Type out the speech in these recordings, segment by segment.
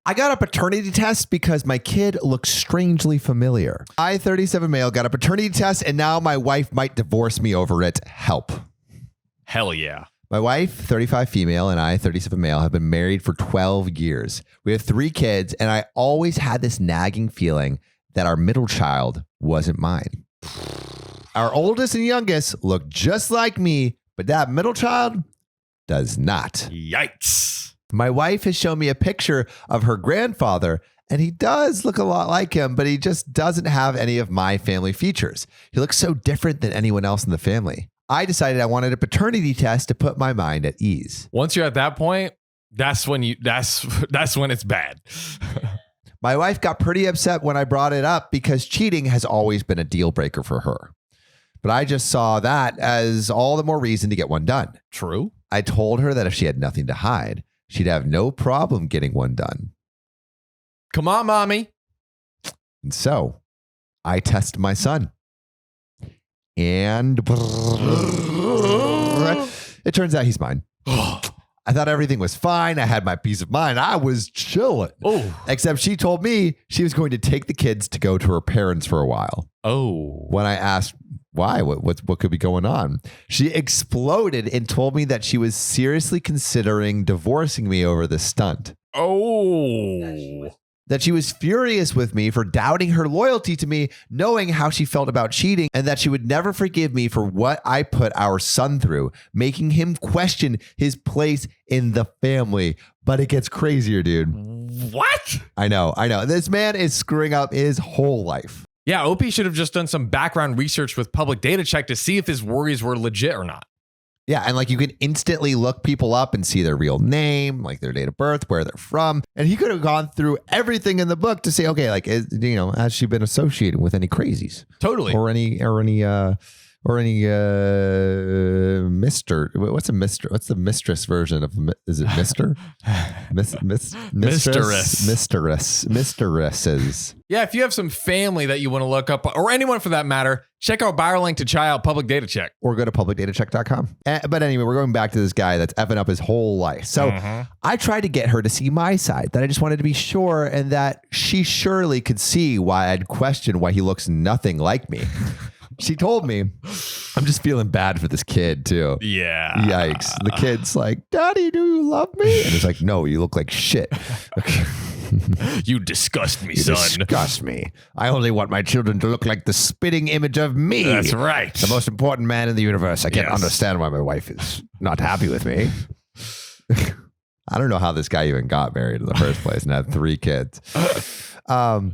I got a paternity test because my kid looks strangely familiar. I, 37 male, got a paternity test and now my wife might divorce me over it. Help. Hell yeah. My wife, 35 female, and I, 37 male, have been married for 12 years. We have 3 kids, and I always had this nagging feeling that our middle child wasn't mine. Our oldest and youngest look just like me, but that middle child does not. Yikes. My wife has shown me a picture of her grandfather, and he does look a lot like him, but he just doesn't have any of my family features. He looks so different than anyone else in the family. I decided I wanted a paternity test to put my mind at ease. Once you're at that point, that's when it's bad. My wife got pretty upset when I brought it up because cheating has always been a deal breaker for her. But I just saw that as all the more reason to get one done. True. I told her that if she had nothing to hide, she'd have no problem getting one done. Come on, mommy. And so I test my son. And it turns out he's mine. I thought everything was fine. I had my peace of mind. I was chilling. Oh. Except she told me she was going to take the kids to go to her parents for a while. Oh. When I asked why, what could be going on, she exploded and told me that she was seriously considering divorcing me over this stunt. Oh. That she was furious with me for doubting her loyalty to me, knowing how she felt about cheating, and that she would never forgive me for what I put our son through, making him question his place in the family. But it gets crazier, dude. What? I know. This man is screwing up his whole life. Yeah, OP should have just done some background research with public data check to see if his worries were legit or not. Yeah, and like you can instantly look people up and see their real name, like their date of birth, where they're from. And he could have gone through everything in the book to say, okay, like, has she been associated with any crazies? Totally. Or any mister. What's the mistress version of, is it mister? Mistresses. Yeah, if you have some family that you want to look up, or anyone for that matter, check out Barreling to Child Public Data Check. Or go to publicdatacheck.com. But anyway, we're going back to this guy that's effing up his whole life. So I tried to get her to see my side, that I just wanted to be sure, and that she surely could see why I'd question why he looks nothing like me. She told me, I'm just feeling bad for this kid too. Yeah. Yikes. The kid's like, Daddy, do you love me? And it's like, no, you look like shit. You disgust me, You son. disgust me. I only want my children to look like the spitting image of me. That's right. The most important man in the universe. I can't understand why my wife is not happy with me. I don't know how this guy even got married in the first place and had 3 kids. I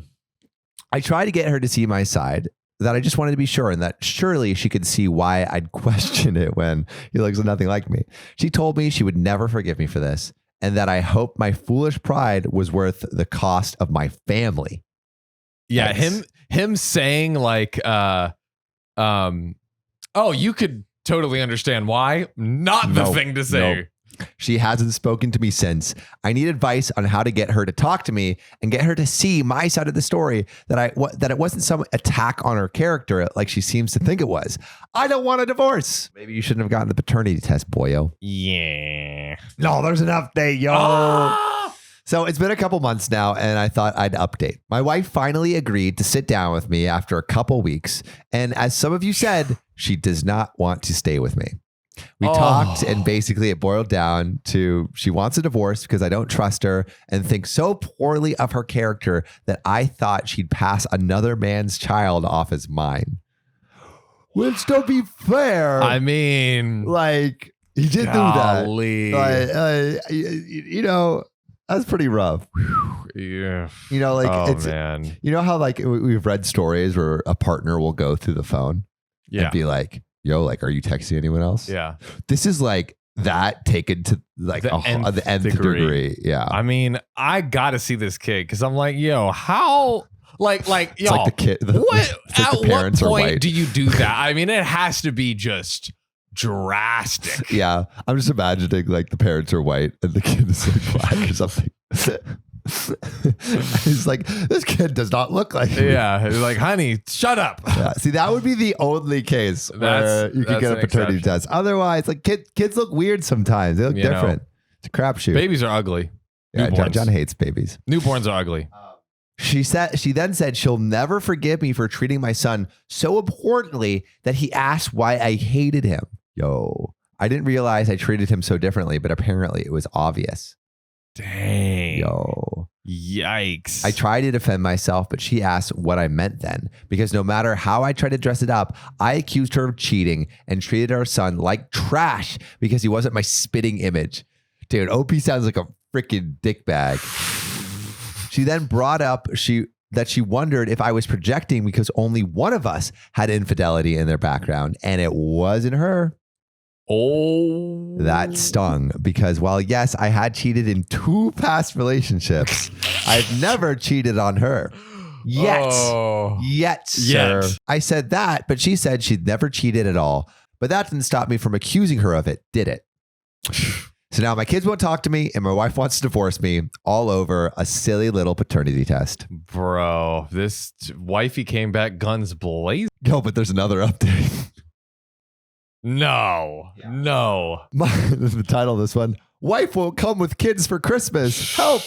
tried to get her to see my side, that I just wanted to be sure, and that surely she could see why I'd question it when he looks nothing like me. She told me she would never forgive me for this, and that I hope my foolish pride was worth the cost of my family. Yeah, him saying like, oh, you could totally understand why. Not the thing to say. No. She hasn't spoken to me since. I need advice on how to get her to talk to me and get her to see my side of the story, that it wasn't some attack on her character like she seems to think it was. I don't want a divorce. Maybe you shouldn't have gotten the paternity test, boyo. Yeah. No, there's an update, yo. Ah! So it's been a couple months now, and I thought I'd update. My wife finally agreed to sit down with me after a couple weeks. And as some of you said, she does not want to stay with me. We talked, and basically it boiled down to she wants a divorce because I don't trust her and think so poorly of her character that I thought she'd pass another man's child off as mine. Which, to be fair, I mean, like, he did golly. do that. That's pretty rough. Yeah. Man. You know how like we've read stories where a partner will go through the phone and be like, yo, like, are you texting anyone else? Yeah. This is like that taken to like the nth degree. Yeah. I mean, I got to see this kid because I'm like, yo, how, like, yo, it's like the kid. What, at the parents what are point white. do you do that? I mean, it has to be just drastic. Yeah. I'm just imagining like the parents are white and the kid is like black or something. He's like, this kid does not look like me. Yeah, he's like, honey, shut up. Yeah. See, that would be the only case where you could get a paternity test. Otherwise, like kids look weird sometimes. They look different. It's a crapshoot. Babies are ugly. Yeah, Newborns. John hates babies. Newborns are ugly. She then said she'll never forgive me for treating my son so abhorrently that he asked why I hated him. Yo, I didn't realize I treated him so differently, but apparently it was obvious. Dang. Yo. Yikes. I tried to defend myself, but she asked what I meant then, because no matter how I tried to dress it up, I accused her of cheating and treated our son like trash because he wasn't my spitting image. Dude, OP sounds like a freaking dickbag. She then brought up that she wondered if I was projecting because only one of us had infidelity in their background, and it wasn't her. Oh. That stung because while yes, I had cheated in 2 past relationships, I've never cheated on her. Yet, sir. I said that, but she said she'd never cheated at all. But that didn't stop me from accusing her of it, did it? So now my kids won't talk to me and my wife wants to divorce me all over a silly little paternity test. Bro, this wifey came back guns blazing. Yo, but there's another update. No. The title of this one, wife won't come with kids for Christmas. Help.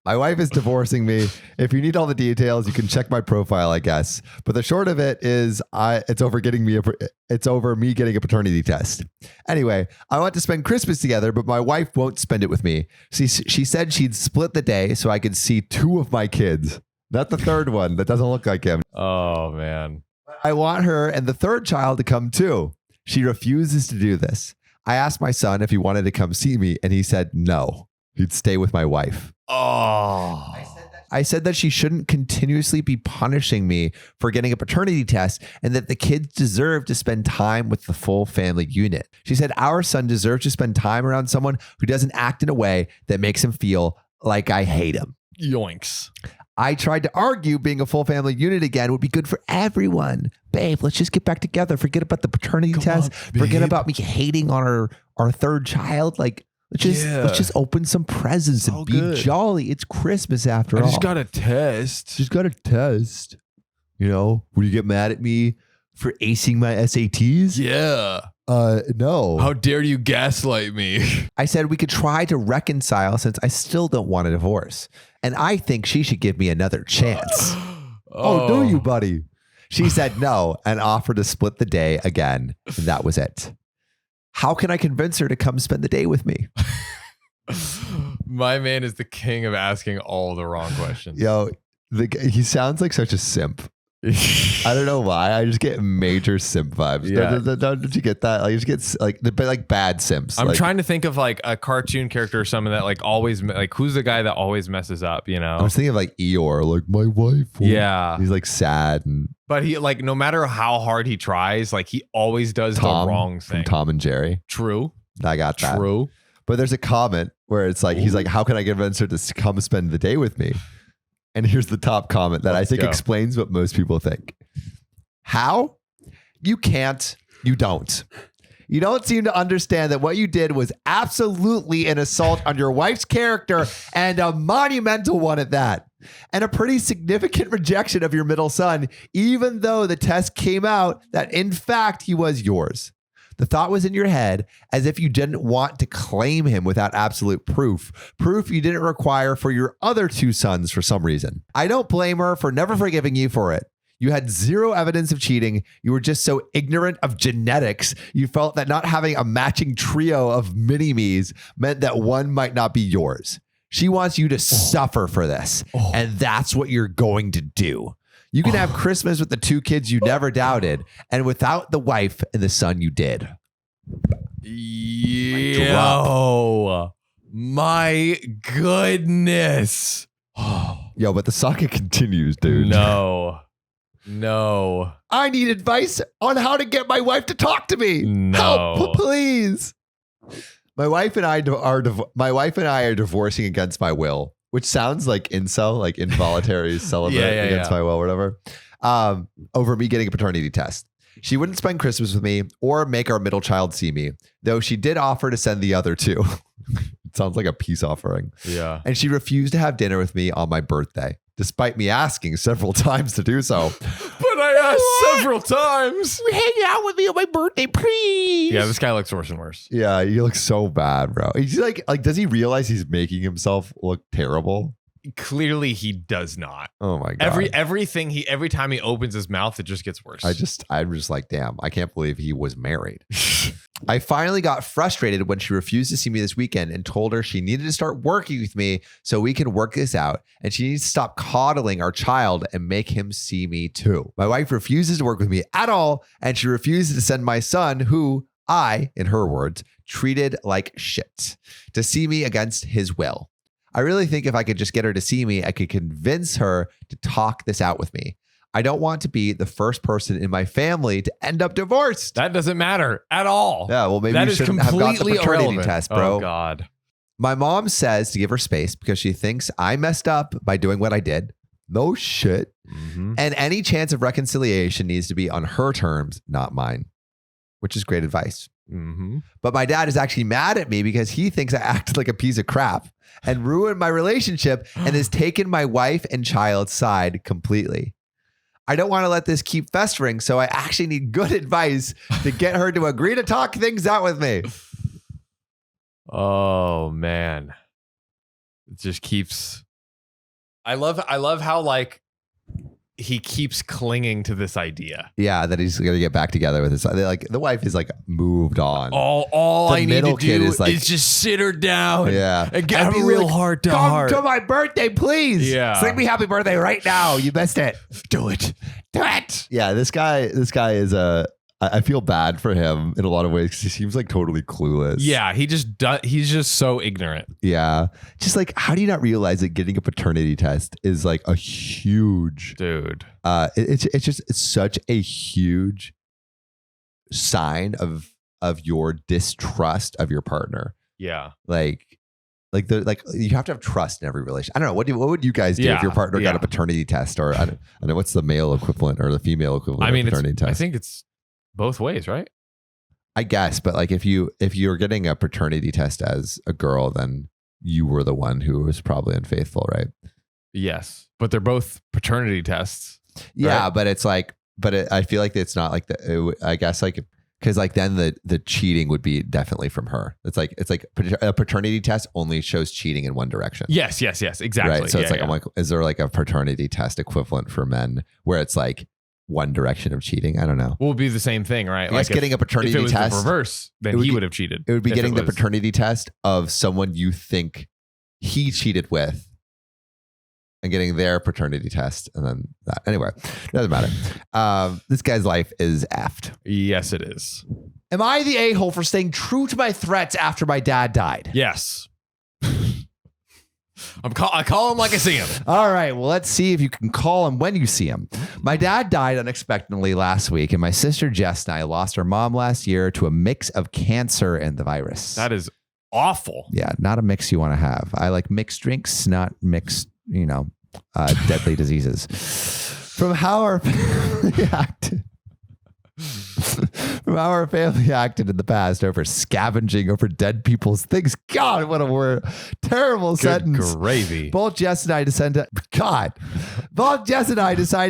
My wife is divorcing me. If you need all the details, you can check my profile, I guess. But the short of it is it's over me getting a paternity test. Anyway, I want to spend Christmas together, but my wife won't spend it with me. She said she'd split the day so I could see 2 of my kids. Not the third one. That doesn't look like him. Oh, man. I want her and the third child to come too. She refuses to do this. I asked my son if he wanted to come see me, and he said no. He'd stay with my wife. Oh. I said that she shouldn't continuously be punishing me for getting a paternity test and that the kids deserve to spend time with the full family unit. She said our son deserves to spend time around someone who doesn't act in a way that makes him feel like I hate him. Yoinks. I tried to argue being a full family unit again would be good for everyone. Babe, let's just get back together. Forget about the paternity test. Forget about me hating on our third child. Like, let's just open some presents and be jolly. It's Christmas after all. I just got a test. You know, will you get mad at me for acing my SATs? Yeah. No. How dare you gaslight me? I said we could try to reconcile since I still don't want a divorce. And I think she should give me another chance. Oh, do you, buddy? She said no and offered to split the day again. And that was it. How can I convince her to come spend the day with me? My man is the king of asking all the wrong questions. Yo, he sounds like such a simp. I don't know why. I just get major simp vibes. Yeah. Don't you get that? Like, you just get like bad simps. I'm trying to think of like a cartoon character or something that like always like who's the guy that always messes up, you know? I was thinking of like Eeyore, like my wife. Yeah. He's like sad but he like no matter how hard he tries, like he always does the wrong thing. From Tom and Jerry. True. I got that. True. But there's a comment where it's like he's like, how can I convince her to come spend the day with me? And here's the top comment that I think explains what most people think. How? You can't. You don't. You don't seem to understand that what you did was absolutely an assault on your wife's character and a monumental one at that. And a pretty significant rejection of your middle son, even though the test came out that in fact he was yours. The thought was in your head as if you didn't want to claim him without absolute proof you didn't require for your other 2 sons for some reason. I don't blame her for never forgiving you for it. You had 0 evidence of cheating. You were just so ignorant of genetics. You felt that not having a matching trio of mini-me's meant that one might not be yours. She wants you to suffer for this. And that's what you're going to do. You can have Christmas with the 2 kids you never doubted and without the wife and the son you did. Yo, my goodness. Yo, but the saga continues, dude. No. I need advice on how to get my wife to talk to me. No. Help, please. My wife and I are divorcing against my will. Which sounds like incel, like involuntary celibate against my will, or whatever, over me getting a paternity test. She wouldn't spend Christmas with me or make our middle child see me, though she did offer to send the other 2. It sounds like a peace offering. Yeah. And she refused to have dinner with me on my birthday, despite me asking several times to do so. But I Yes, several times. Hang out with me on my birthday, please. Yeah, this guy looks worse and worse. Yeah, he looks so bad, bro. He's like, does he realize he's making himself look terrible? Clearly, he does not. Oh my god. Every time he opens his mouth, it just gets worse. I'm just like, damn, I can't believe he was married. I finally got frustrated when she refused to see me this weekend and told her she needed to start working with me so we can work this out. And she needs to stop coddling our child and make him see me too. My wife refuses to work with me at all. And she refuses to send my son, who I, in her words, treated like shit, to see me against his will. I really think if I could just get her to see me, I could convince her to talk this out with me. I don't want to be the first person in my family to end up divorced. That doesn't matter at all. Yeah, well, maybe that you is shouldn't have got the completely paternity irrelevant. test, bro. Oh, God. My mom says to give her space because she thinks I messed up by doing what I did. No shit. Mm-hmm. And any chance of reconciliation needs to be on her terms, not mine, which is great advice. Mm-hmm. But my dad is actually mad at me because he thinks I acted like a piece of crap and ruined my relationship and has taken my wife and child's side completely. I don't want to let this keep festering, so I actually need good advice to get her to agree to talk things out with me. Oh, man. It just keeps... I love how, like, he keeps clinging to this idea. Yeah, that he's going to get back together with his son. Like, the wife is like moved on. All The I need middle to kid do is like- is just sit her down Yeah. and get And a be real like, heart to Come heart. to my birthday, please. Yeah. Sing me happy birthday right now. You missed it. Do it. Do it. Yeah, this guy is I feel bad for him in a lot of ways because he seems like totally clueless. Yeah, he's just so ignorant. Yeah. Just like, how do you not realize that getting a paternity test is like a huge, Dude. it's such a huge sign of your distrust of your partner. Yeah. Like you have to have trust in every relation. I don't know. What would you guys do if your partner got a paternity test, or I don't know what's the male equivalent or the female equivalent of paternity test? I think it's both ways, right? I guess, but like if you're getting a paternity test as a girl, then you were the one who was probably unfaithful, right? Yes, but they're both paternity tests. Yeah, right? but it's like, I feel like it's not like I guess like, because like then the cheating would be definitely from her. It's like a paternity test only shows cheating in one direction. Yes, exactly. Right. So it's like, I'm like, is there like a paternity test equivalent for men where it's like one direction of cheating? I don't know. Will be the same thing, right? Like getting a paternity if it was test, the reverse, then he would have cheated. It would be getting the paternity test of someone you think he cheated with and getting their paternity test. And then that. Anyway, doesn't matter. This guy's life is effed. Yes, it is. Am I the a-hole for staying true to my threats after my dad died? Yes. I call him like I see him. All right. Well, let's see if you can call him when you see him. My dad died unexpectedly last week, and my sister Jess and I lost our mom last year to a mix of cancer and the virus. That is awful. Yeah, not a mix you want to have. I like mixed drinks, not mixed, deadly diseases. From how our family acted. From how our family acted in the past over scavenging over dead people's things. God, what a word. Terrible Good sentence. gravy. Both Jess and I decided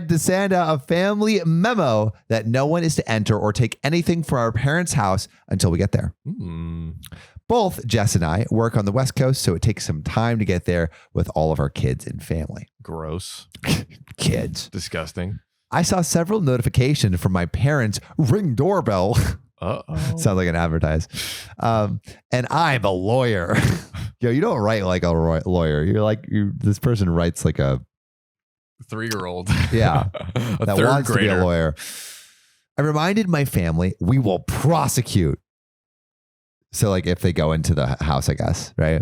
to send out a family memo that no one is to enter or take anything from our parents' house until we get there. Both Jess and I work on the West Coast, so it takes some time to get there with all of our kids and family. Gross. Kids. Disgusting. I saw several notifications from my parents' Ring doorbell. Uh-oh. Sounds like an advertise. And I'm a lawyer. Yo, you don't write like a lawyer. You're like, this person writes like a 3-year-old. Yeah. A that third wants grader. to be a lawyer. I reminded my family we will prosecute. So like if they go into the house, I guess, right?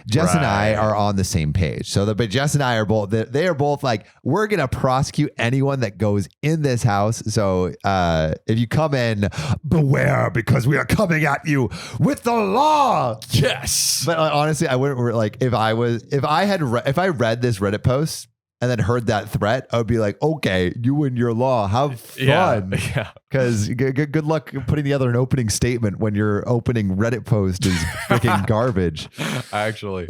Jess and I are on the same page. But Jess and I are both, they are both like, we're going to prosecute anyone that goes in this house. So if you come in, beware because we are coming at you with the law. Yes. But honestly, I wouldn't like if I read this Reddit post and then heard that threat, I would be like, okay, you and your law, have fun. Yeah. Because good luck putting together an opening statement when your opening Reddit post is freaking garbage. Actually.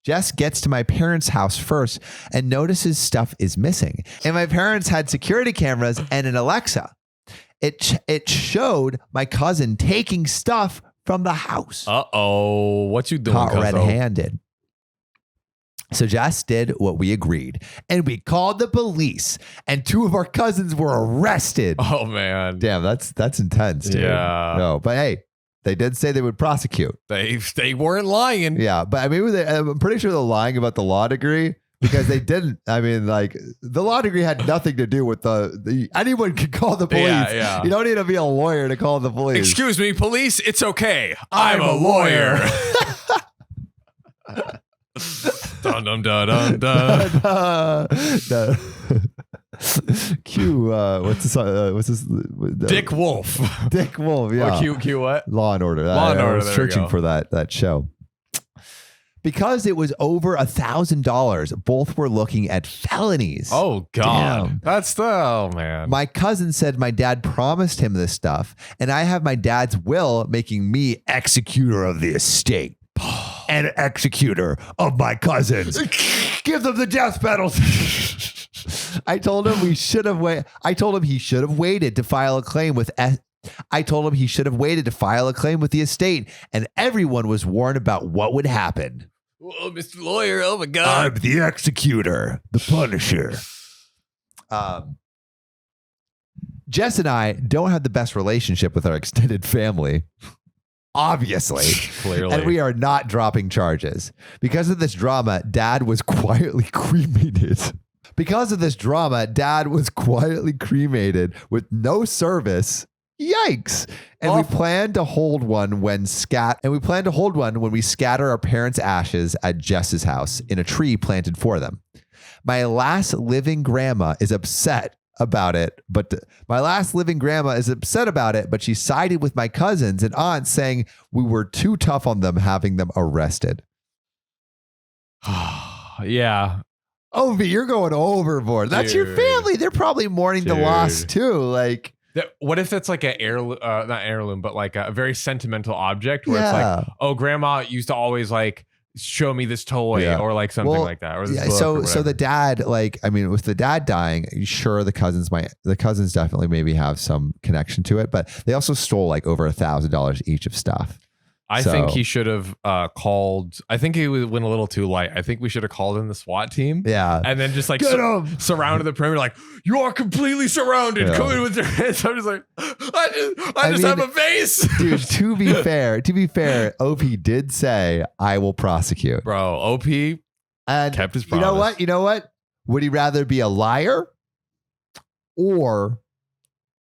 Jess gets to my parents' house first and notices stuff is missing. And my parents had security cameras and an Alexa. It showed my cousin taking stuff from the house. Uh-oh. What you doing, Caught cuzzo? red-handed. So Jess did what we agreed, and we called the police, and 2 of our cousins were arrested. Oh, man. Damn, that's intense, dude. Yeah. No, but hey, they did say they would prosecute. They weren't lying. Yeah, but I mean, I'm pretty sure they're lying about the law degree because they didn't. I mean, like the law degree had nothing to do with the anyone could call the police. Yeah. You don't need to be a lawyer to call the police. Excuse me, police. It's okay. I'm a lawyer. Dun dun dun dun dun. Q. What's this? Dick Wolf. Dick Wolf. Yeah. Or Q what? Law and Order. Law and I Order. was There we searching go. for that show. Because it was over $1,000, both were looking at felonies. Oh God. Damn. Oh man. My cousin said my dad promised him this stuff, and I have my dad's will making me executor of the estate and executor of my cousins. Give them the death penalty. I told him he should have waited to file a claim with the estate, and everyone was warned about what would happen. Oh, Mr. Lawyer, oh my God. I'm the executor, the punisher. Jess and I don't have the best relationship with our extended family, obviously. Clearly. And we are not dropping charges. Because of this drama, Dad was quietly cremated. With no service. Yikes. And we plan to hold one when we scatter our parents' ashes at Jess's house in a tree planted for them. My last living grandma is upset about it, but she sided with my cousins and aunts, saying we were too tough on them, having them arrested. Yeah. Oh, but you're going overboard. That's your Dude. family. They're probably mourning the loss too. Like, What if that's like an heirloom, not heirloom, but like a very sentimental object where it's Yeah. like, oh, grandma used to always like show me this toy Yeah. or like something like that. Or this book or so whatever. the dad, like, I mean, with the dad dying, sure, the cousins definitely maybe have some connection to it, but they also stole like over $1,000 each of stuff. I So- think he should have called. I think he went a little too light. I think we should have called in the SWAT team. Yeah. And then just like Get 'em! surrounded the perimeter, like, you are completely surrounded. Yeah. Come in with your hands. I'm just like, I just mean, have a vase. Dude, to be fair, OP did say, I will prosecute. Bro, OP And kept his you know promise. what? Would he rather be a liar or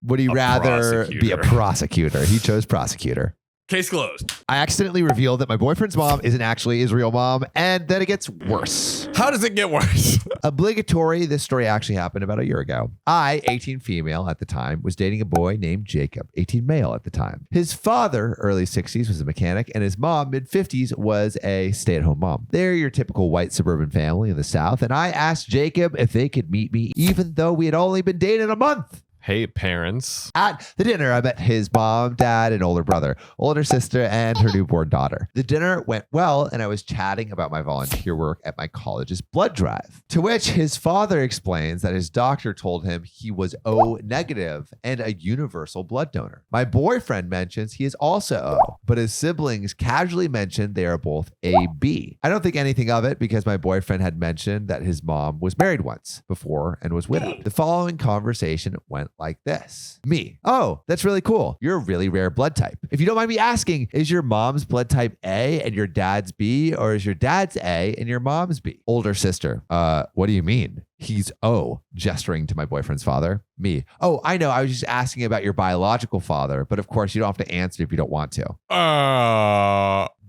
would he rather be a prosecutor? He chose prosecutor. Case closed. I accidentally revealed that my boyfriend's mom isn't actually his real mom, and then it gets worse. How does it get worse? Obligatory, this story actually happened about a year ago. I, 18 female at the time, was dating a boy named Jacob, 18 male at the time. His father, early 60s, was a mechanic, and his mom, mid-50s, was a stay-at-home mom. They're your typical white suburban family in the South, and I asked Jacob if they could meet me, even though we had only been dating a month. Hey, parents. At the dinner, I met his mom, dad, and older brother, older sister, and her newborn daughter. The dinner went well, and I was chatting about my volunteer work at my college's blood drive. To which his father explains that his doctor told him he was O negative and a universal blood donor. My boyfriend mentions he is also O, but his siblings casually mentioned they are both AB. I don't think anything of it because my boyfriend had mentioned that his mom was married once before and was widowed. The following conversation went like this. Me. Oh, that's really cool. You're a really rare blood type. If you don't mind me asking, is your mom's blood type A and your dad's B, or is your dad's A and your mom's B? Older sister. What do you mean? He's O, gesturing to my boyfriend's father. Me. Oh, I know. I was just asking about your biological father, but of course you don't have to answer if you don't want to.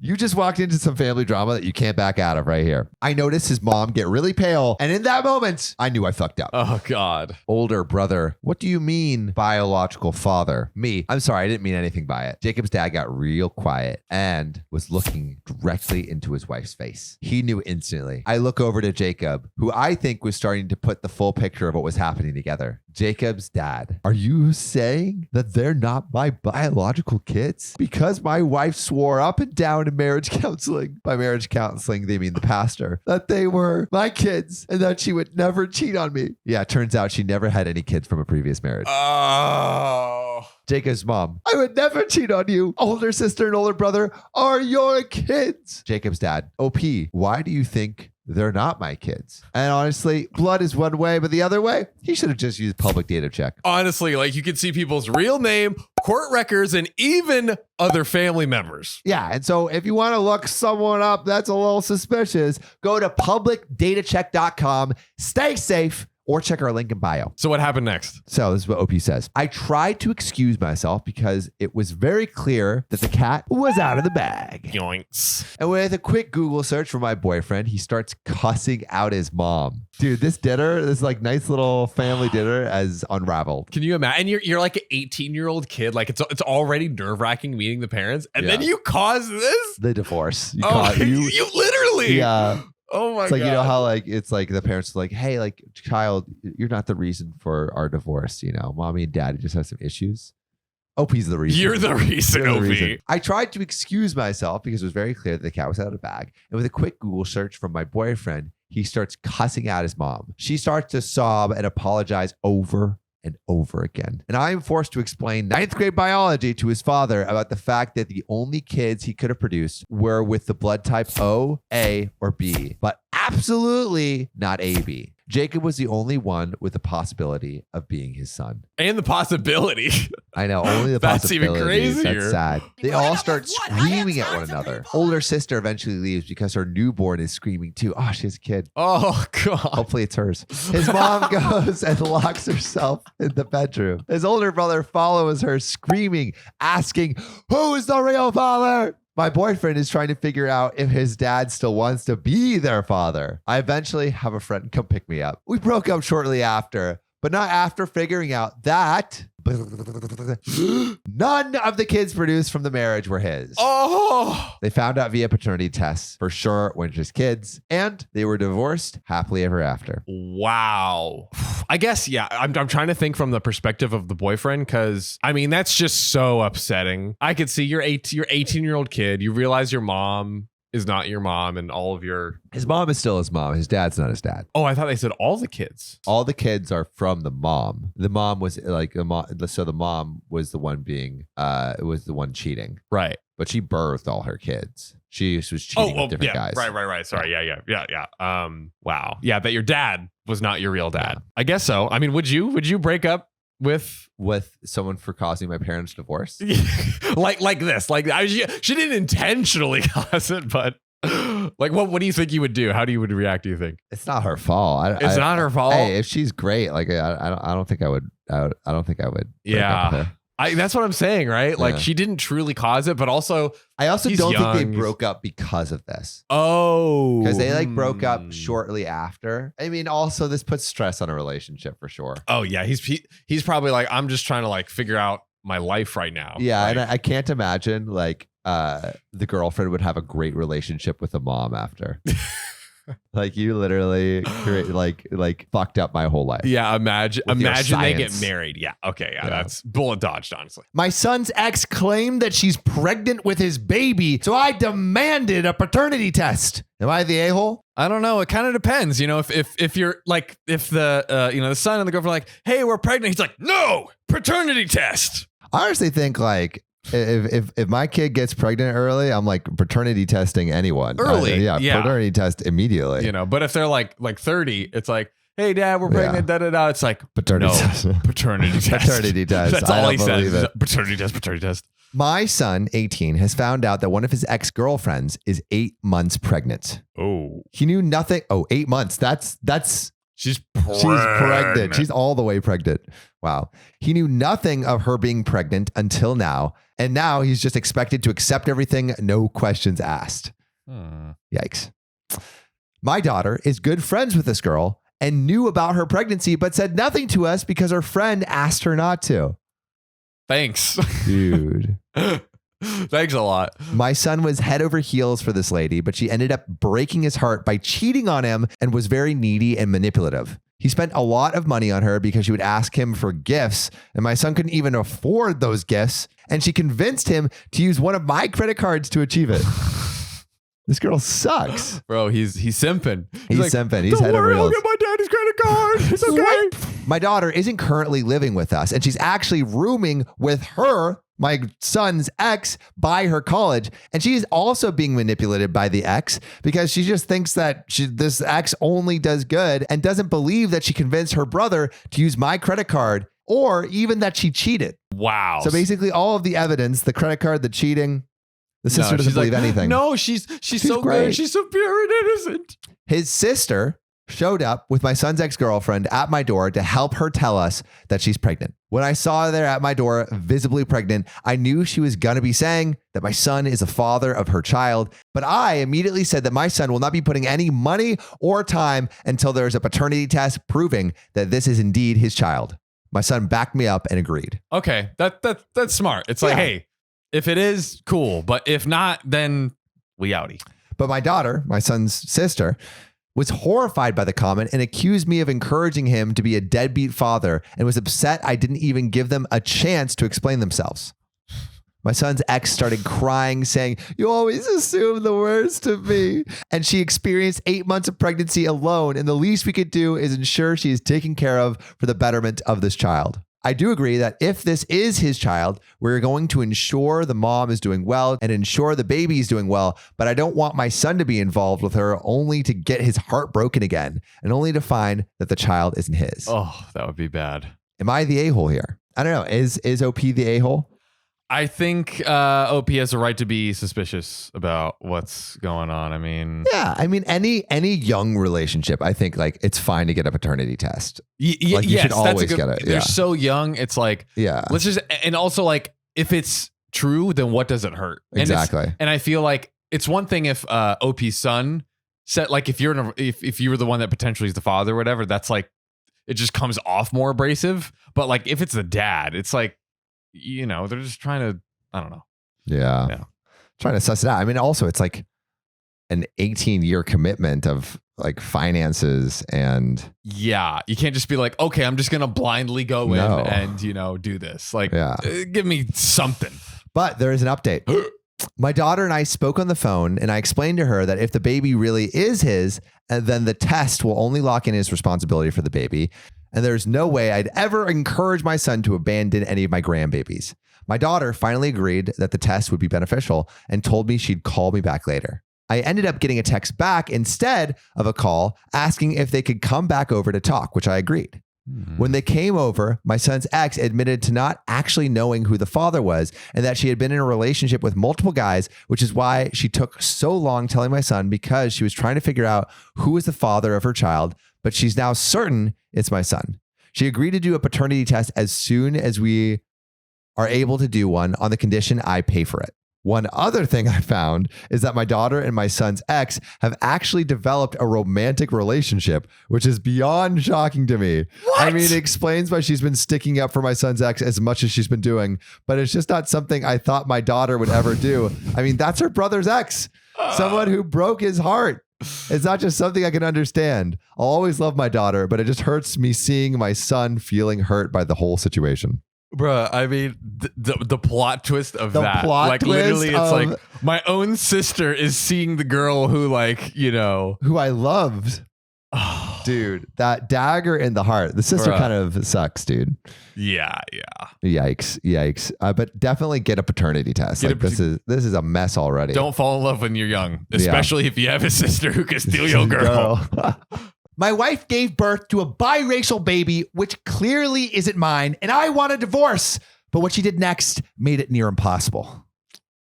You just walked into some family drama that you can't back out of right here. I noticed his mom get really pale, and in that moment, I knew I fucked up. Oh, God. Older brother. What do you mean biological father? Me. I'm sorry, I didn't mean anything by it. Jacob's dad got real quiet and was looking directly into his wife's face. He knew instantly. I look over to Jacob, who I think was starting to put the full picture of what was happening together. Jacob's dad. Are you saying that they're not my biological kids? Because my wife swore up and down in marriage counseling, by marriage counseling, they mean the pastor, that they were my kids and that she would never cheat on me. Yeah, it turns out she never had any kids from a previous marriage. Oh. Jacob's mom. I would never cheat on you. Older sister and older brother are your kids. Jacob's dad. OP, why do you think they're not my kids? And honestly, blood is one way, but the other way, he should have just used public data check. Honestly, like you can see people's real name, court records, and even other family members. Yeah. And so if you want to look someone up that's a little suspicious, go to publicdatacheck.com. Stay safe. Or check our link in bio. So what happened next? So this is what OP says. I tried to excuse myself because it was very clear that the cat was out of the bag. Yoinks. And with a quick Google search for my boyfriend, he starts cussing out his mom. Dude, this dinner, this like nice little family dinner has unraveled. Can you imagine? And you're like an 18-year-old kid. Like it's already nerve-wracking meeting the parents. And then you cause this? The divorce. You literally. Yeah. Oh my God. It's like, you know how like, it's like the parents are like, hey, like child, you're not the reason for our divorce. You know, mommy and daddy just have some issues. OP's the reason. You're the reason, OP. I tried to excuse myself because it was very clear that the cat was out of the bag. And with a quick Google search from my boyfriend, he starts cussing out his mom. She starts to sob and apologize over and over again. And I am forced to explain 9th grade biology to his father about the fact that the only kids he could have produced were with the blood type O, A, or B, but absolutely not AB. Jacob was the only one with the possibility of being his son. And the possibility. I know, only the That's possibility. even crazier. That's sad. They all start screaming at one another. Older sister eventually leaves because her newborn is screaming too. Oh, she has a kid. Oh, God. Hopefully it's hers. His mom goes and locks herself in the bedroom. His older brother follows her screaming, asking, who is the real father? My boyfriend is trying to figure out if his dad still wants to be their father. I eventually have a friend come pick me up. We broke up shortly after, but not after figuring out that none of the kids produced from the marriage were his. Oh. They found out via paternity tests for sure weren't just kids, and they were divorced happily ever after. Wow. I guess, yeah, I'm trying to think from the perspective of the boyfriend because, I mean, that's just so upsetting. I could see your 18-year-old kid. You realize your mom is not your mom and all of your... His mom is still his mom. His dad's not his dad. Oh, I thought they said all the kids. All the kids are from the mom. The mom was like, so the mom was the one being, was the one cheating. Right. But she birthed all her kids. She was cheating with different guys. Right. Sorry. Yeah. Wow. Yeah, that your dad was not your real dad. Yeah. I guess so. I mean, would you break up with someone for causing my parents' divorce? like this. Like she didn't intentionally cause it, but like what do you think you would do? How do you would react, do you think? It's not her fault. It's not her fault. Hey, if she's great, like I don't think I would break up with her. That's what I'm saying, right? Like she didn't truly cause it, but also I also don't think they broke up because of this. Oh, because they like broke up shortly after. I mean, also this puts stress on a relationship for sure. Oh yeah, he's probably like, I'm just trying to like figure out my life right now. Yeah, right? And I can't imagine like the girlfriend would have a great relationship with the mom after. Like you literally like fucked up my whole life. Yeah, imagine they get married. Yeah, okay, yeah, that's bullet dodged, honestly. My son's ex claimed that she's pregnant with his baby, so I demanded a paternity test. Am I the a-hole? I don't know. It kind of depends. You know, if you're like, if the the son and the girlfriend are like, hey, we're pregnant. He's like, no, paternity test. I honestly think like if my kid gets pregnant early, I'm like paternity testing anyone. Early. Paternity test immediately. You know, but if they're like 30, it's like, hey, dad, we're pregnant, da-da-da. It's like, paternity test. Paternity test. Paternity test. That's all he says. Paternity test. My son, 18, has found out that one of his ex-girlfriends is 8 months pregnant. Oh. He knew nothing. Oh, 8 months. That's She's pregnant. She's all the way pregnant. Wow. He knew nothing of her being pregnant until now. And now he's just expected to accept everything, no questions asked. Yikes. My daughter is good friends with this girl and knew about her pregnancy, but said nothing to us because her friend asked her not to. Thanks. Dude. Thanks a lot. My son was head over heels for this lady, but she ended up breaking his heart by cheating on him and was very needy and manipulative. He spent a lot of money on her because she would ask him for gifts, and my son couldn't even afford those gifts. And she convinced him to use one of my credit cards to achieve it. This girl sucks. Bro, he's simping. He's like, simping. He's don't head over worry, I'll heels. get my daddy's credit card. It's okay. My daughter isn't currently living with us, and she's actually rooming with her, my son's ex, by her college. And she is also being manipulated by the ex because she just thinks that this ex only does good and doesn't believe that she convinced her brother to use my credit card or even that she cheated. Wow. So basically all of the evidence, the credit card, the cheating, the sister doesn't believe anything. No, she's so great. good. She's so pure and innocent. His sister showed up with my son's ex-girlfriend at my door to help her tell us that she's pregnant. When I saw her there at my door, visibly pregnant, I knew she was going to be saying that my son is the father of her child. But I immediately said that my son will not be putting any money or time until there's a paternity test proving that this is indeed his child. My son backed me up and agreed. Okay, that's smart. It's like, hey, if it is, cool. But if not, then we outie. But my daughter, my son's sister, was horrified by the comment and accused me of encouraging him to be a deadbeat father and was upset I didn't even give them a chance to explain themselves. My son's ex started crying, saying, "You always assume the worst of me." And she experienced 8 months of pregnancy alone, and the least we could do is ensure she is taken care of for the betterment of this child. I do agree that if this is his child, we're going to ensure the mom is doing well and ensure the baby is doing well, but I don't want my son to be involved with her only to get his heart broken again and only to find that the child isn't his. Oh, that would be bad. Am I the a-hole here? I don't know. Is OP the a-hole? I think OP has a right to be suspicious about what's going on. I mean, yeah. I mean, any young relationship, I think like it's fine to get a paternity test. Like you should always get it. They're so young. It's like, yeah. Let's just, and also like, if it's true, then what does it hurt? Exactly. And I feel like it's one thing if OP's son said, like, if you're if you were the one that potentially is the father or whatever, that's like, it just comes off more abrasive. But like, if it's the dad, it's like, you know, they're just trying to, I don't know. Yeah. Trying to suss it out. I mean, also it's like an 18-year commitment of like finances and. Yeah. You can't just be like, okay, I'm just going to blindly go in and, you know, do this. Like, give me something. But there is an update. My daughter and I spoke on the phone and I explained to her that if the baby really is his, then the test will only lock in his responsibility for the baby. And there's no way I'd ever encourage my son to abandon any of my grandbabies. My daughter finally agreed that the test would be beneficial and told me she'd call me back later. I ended up getting a text back instead of a call asking if they could come back over to talk, which I agreed. When they came over, my son's ex admitted to not actually knowing who the father was and that she had been in a relationship with multiple guys, which is why she took so long telling my son, because she was trying to figure out who was the father of her child, but she's now certain it's my son. She agreed to do a paternity test as soon as we are able to do one on the condition I pay for it. One other thing I found is that my daughter and my son's ex have actually developed a romantic relationship, which is beyond shocking to me. What? I mean, it explains why she's been sticking up for my son's ex as much as she's been doing, but it's just not something I thought my daughter would ever do. I mean, that's her brother's ex, someone who broke his heart. It's not just something I can understand. I'll always love my daughter, but it just hurts me seeing my son feeling hurt by the whole situation. Bruh, I mean, the plot twist of that. Plot like, twist literally, it's like my own sister is seeing the girl who, like, you know. Who I loved. Dude, that dagger in the heart. The sister kind of sucks, dude. Yeah. Yikes. But definitely get a paternity test. This is a mess already. Don't fall in love when you're young, especially if you have a sister who can steal your girl. My wife gave birth to a biracial baby, which clearly isn't mine, and I want a divorce. But what she did next made it near impossible.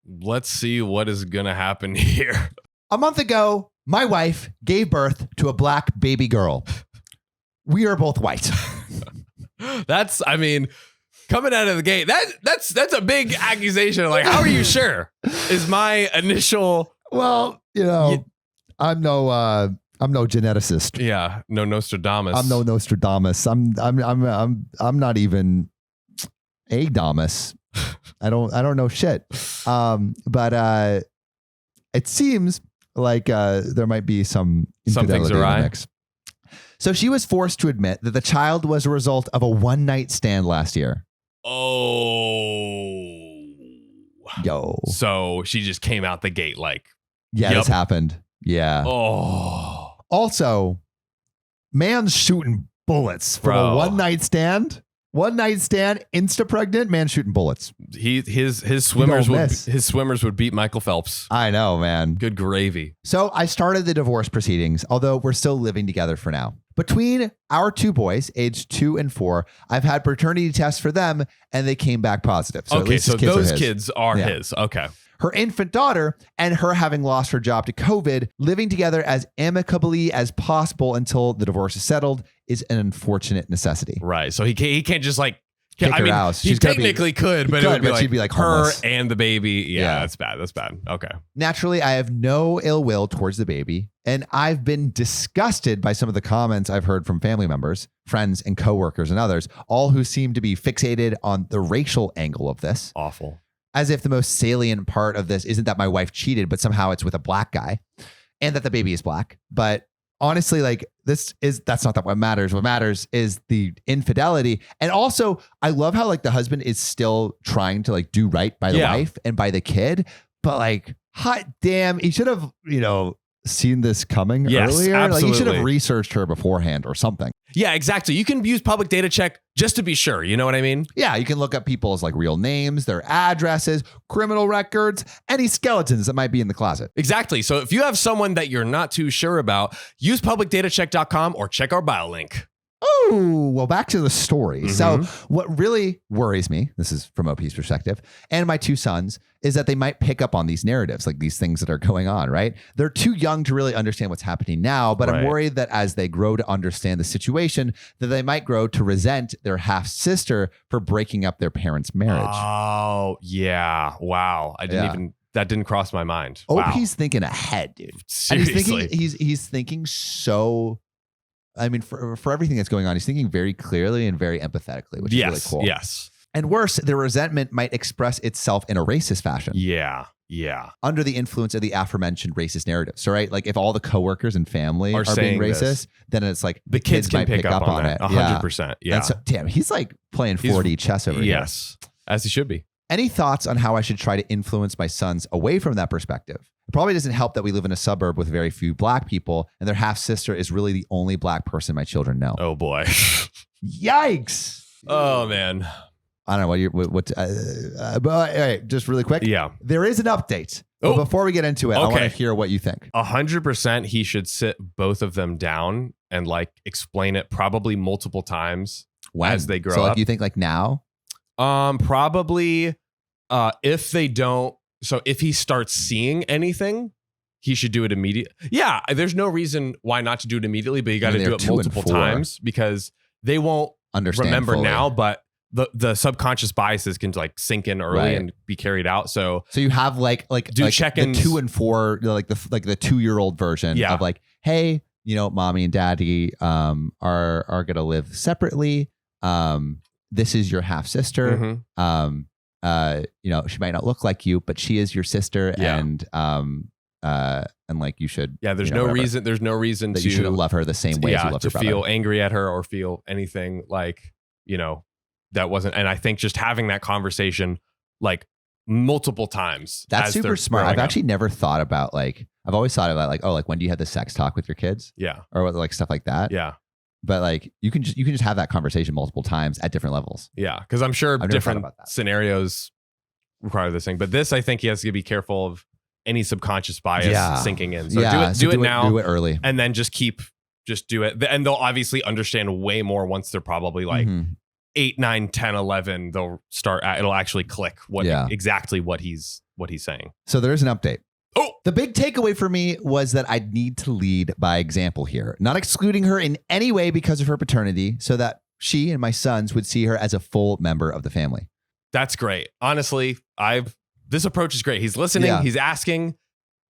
Let's see what is going to happen here. A month ago, my wife gave birth to a black baby girl. We are both white. That's, I mean, coming out of the gate, that's a big accusation. Like, how are you sure? Is my initial. Well, you know, I'm no geneticist. Yeah, no Nostradamus. I'm no Nostradamus. I'm not even a Damus. I don't know shit. But it seems like there might be some infidelity in the mix. So she was forced to admit that the child was a result of a one-night stand last year. Oh. Yo. So she just came out the gate like, Yeah, Yep. this happened. Yeah. oh. Also, man's shooting bullets from Bro. a one-night stand. One-night stand, insta-pregnant, man shooting bullets. His swimmers don't would miss. his swimmers would beat Michael Phelps. I know, man. Good gravy. So I started the divorce proceedings, although we're still living together for now. Between our two boys, aged 2 and 4, I've had paternity tests for them, and they came back positive. So at Okay, least so his kids are those his. kids are Yeah. his. Okay. Her infant daughter and her having lost her job to COVID, living together as amicably as possible until the divorce is settled, is an unfortunate necessity. Right. So he can't just like Kick I her mean, out. he She's gotta be- technically could, but he it would could, be but like, she'd be like her homeless. and the baby. Yeah, Yeah. that's bad. That's bad. Okay. Naturally, I have no ill will towards the baby, and I've been disgusted by some of the comments I've heard from family members, friends, and coworkers and others, all who seem to be fixated on the racial angle of this, Awful. as if the most salient part of this isn't that my wife cheated, but somehow it's with a black guy and that the baby is black. But honestly, like that's not what matters. What matters is the infidelity. And also I love how like the husband is still trying to like do right by the Yeah. wife and by the kid, but like, hot damn, he should have, seen this coming Yes, earlier. Like he should have absolutely. researched her beforehand or something. Yeah, exactly. You can use public data check just to be sure. You know what I mean? Yeah, you can look up people's like real names, their addresses, criminal records, any skeletons that might be in the closet. Exactly. So if you have someone that you're not too sure about, use publicdatacheck.com or check our bio link. Oh, well, back to the story. So, Mhm. what really worries me, this is from OP's perspective, and my two sons, is that they might pick up on these narratives, like these things that are going on, right? They're too young to really understand what's happening now, but I'm Right. worried that as they grow to understand the situation, that they might grow to resent their half sister for breaking up their parents' marriage. Oh, yeah. Wow. That didn't cross my mind. Wow. OP's thinking ahead, dude. And Seriously. he's thinking so. I mean, for everything that's going on, he's thinking very clearly and very empathetically, which is really cool. Yes. And worse, the resentment might express itself in a racist fashion Yeah. Yeah. under the influence of the aforementioned racist narratives. So, right, like if all the coworkers and family Are are being saying racist, this. then it's like The kids can might pick up on it. that. Yeah. 100%. Yeah. And so, damn, he's like playing He's- 4D chess over here. Yes. As he should be. Any thoughts on how I should try to influence my sons away from that perspective? It probably doesn't help that we live in a suburb with very few black people, and their half sister is really the only black person my children know. Oh, boy. Yikes! Oh, man. I don't know but all right, just really quick. Yeah. There is an update. But Oh. before we get into it, I want to Okay. hear what you think. 100% he should sit both of them down and like explain it probably multiple times as they grow so, like, up. you think like now? Probably if they don't, so if he starts seeing anything, he should do it immediately. Yeah, there's no reason why not to do it immediately, but you got to mean, do they're it 2 and multiple 4. times because they won't Understand remember fully. now, but the subconscious biases can like sink in early Right. and be carried out. So So you have like Do like check-ins. the 2 and 4, like the 2-year-old version Yeah. of like, hey, mommy and daddy are gonna live separately. This is your half sister. mhm. She might not look like you, but she is your sister, Yeah. and like you should. Yeah, there's no whatever, reason. There's no reason that to you shouldn't love her the same way as you love to your brother. feel angry at her or feel anything like that wasn't. And I think just having that conversation like multiple times. That's as super they're smart. growing I've up. actually never thought about I've always thought about when do you have the sex talk with your kids Yeah, or like stuff like that. yeah, But like you can just have that conversation multiple times at different levels. yeah. Because I'm sure I've never thought different about that. scenarios require this thing, but this I think he has to be careful of any subconscious bias sinking in. So do it now, Do it early. and then just do it. And they'll obviously understand way more once they're probably like Mhm. 8, 9, 10, 11. They'll start. It'll actually click Yeah. exactly what he's saying. So there is an update. Oh, The big takeaway for me was that I need to lead by example here, not excluding her in any way because of her paternity, so that she and my sons would see her as a full member of the family. that's great. Honestly, this approach is great. He's listening. Yeah. He's asking.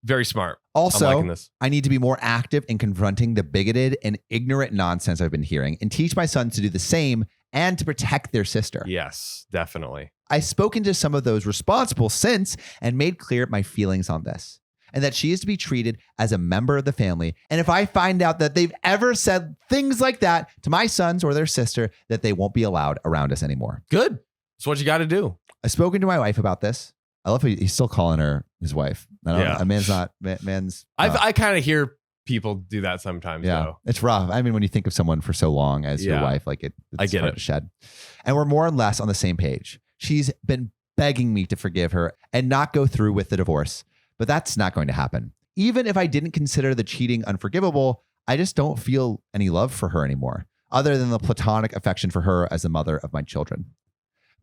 Very smart. I'm Also, liking this. I need to be more active in confronting the bigoted and ignorant nonsense I've been hearing and teach my sons to do the same and to protect their sister. Yes, definitely. I've spoken to some of those responsible since and made clear my feelings on this. and that she is to be treated as a member of the family. And if I find out that they've ever said things like that to my sons or their sister, that they won't be allowed around us anymore. Good. That's what you got to do. I've spoken to my wife about this. I love how he's still calling her his wife. I don't Yeah. know. A man's not, man's. I kind of hear people do that sometimes, Yeah, though. it's rough. I mean, when you think of someone for so long as your Yeah. wife, like it's I get hard it. to shed. And we're more or less on the same page. She's been begging me to forgive her and not go through with the divorce, but that's not going to happen. Even if I didn't consider the cheating unforgivable, I just don't feel any love for her anymore, other than the platonic affection for her as the mother of my children.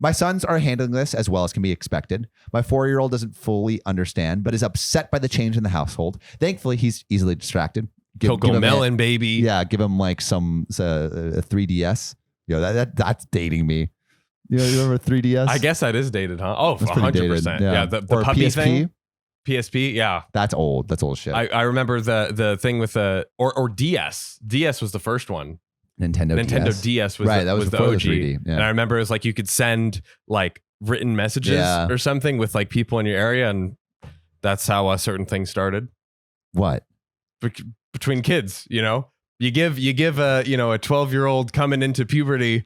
My sons are handling this as well as can be expected. My 4-year-old doesn't fully understand, but is upset by the change in the household. Thankfully, he's easily distracted. Coco him Melon, baby. Yeah, give him like a 3DS. That's dating me. You remember 3DS? I guess that is dated, huh? Oh, That's pretty 100%. dated, Yeah, the or puppy PSP. thing. PSP, yeah. That's old. That's old shit. I remember the thing with the or DS. DS was the first one. Nintendo DS was Right, the, that was was the before the OG. 3D, yeah. And I remember it was like you could send like written messages Yeah. or something with like people in your area, and that's how certain things started What? between kids. You give a 12-year-old coming into puberty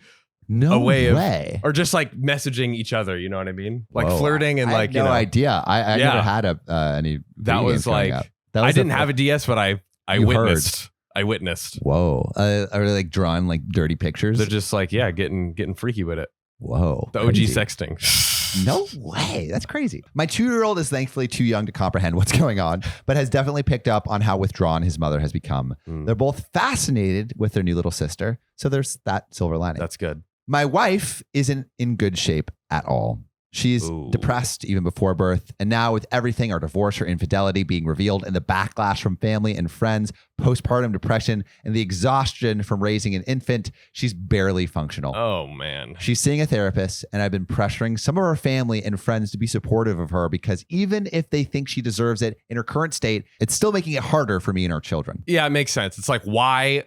No a way way. or just like messaging each other. You know what I mean? Like Whoa, flirting and I like had no idea. I Yeah. never had any. that video was games growing like up. That was I didn't have a DS, but I You witnessed. I witnessed. Whoa. Are they like drawing like dirty pictures? They're just like getting freaky with it. Whoa. The OG crazy. sexting. No way. That's crazy. My 2-year-old is thankfully too young to comprehend what's going on, but has definitely picked up on how withdrawn his mother has become. Mm. They're both fascinated with their new little sister. So there's that silver lining. That's good. My wife isn't in good shape at all. She's Ooh. depressed even before birth. And now with everything, our divorce, her infidelity being revealed, and the backlash from family and friends, postpartum depression, and the exhaustion from raising an infant, she's barely functional. Oh man. She's seeing a therapist, and I've been pressuring some of her family and friends to be supportive of her because even if they think she deserves it in her current state, it's still making it harder for me and our children. Yeah, it makes sense. It's like why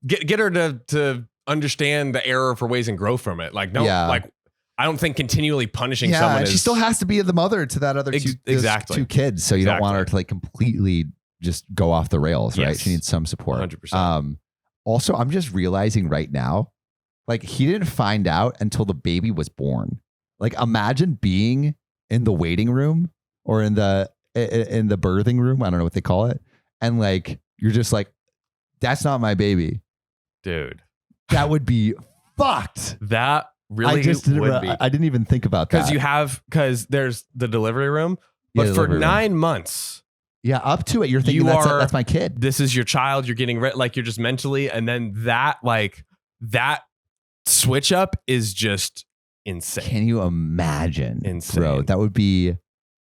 get her to understand the error of her ways and grow from it. Like I don't think continually punishing someone and is she still has to be the mother to that other exactly. two kids. So you don't want her to like completely just go off the rails, right? Yes. She needs some support. 100%. Also, I'm just realizing right now, like he didn't find out until the baby was born. Like imagine being in the waiting room or in the birthing room. I don't know what they call it. And like, you're just like, that's not my baby. Dude. That would be fucked. That really I just didn't, would be. I didn't even think about that. Because there's the delivery room, Yeah, but the for delivery room. 9 months, Yeah, up to it. You're thinking that's my kid. this is your child. You're getting like you're just mentally, and then that switch up is just insane. Can you imagine? Insane. Bro, that would be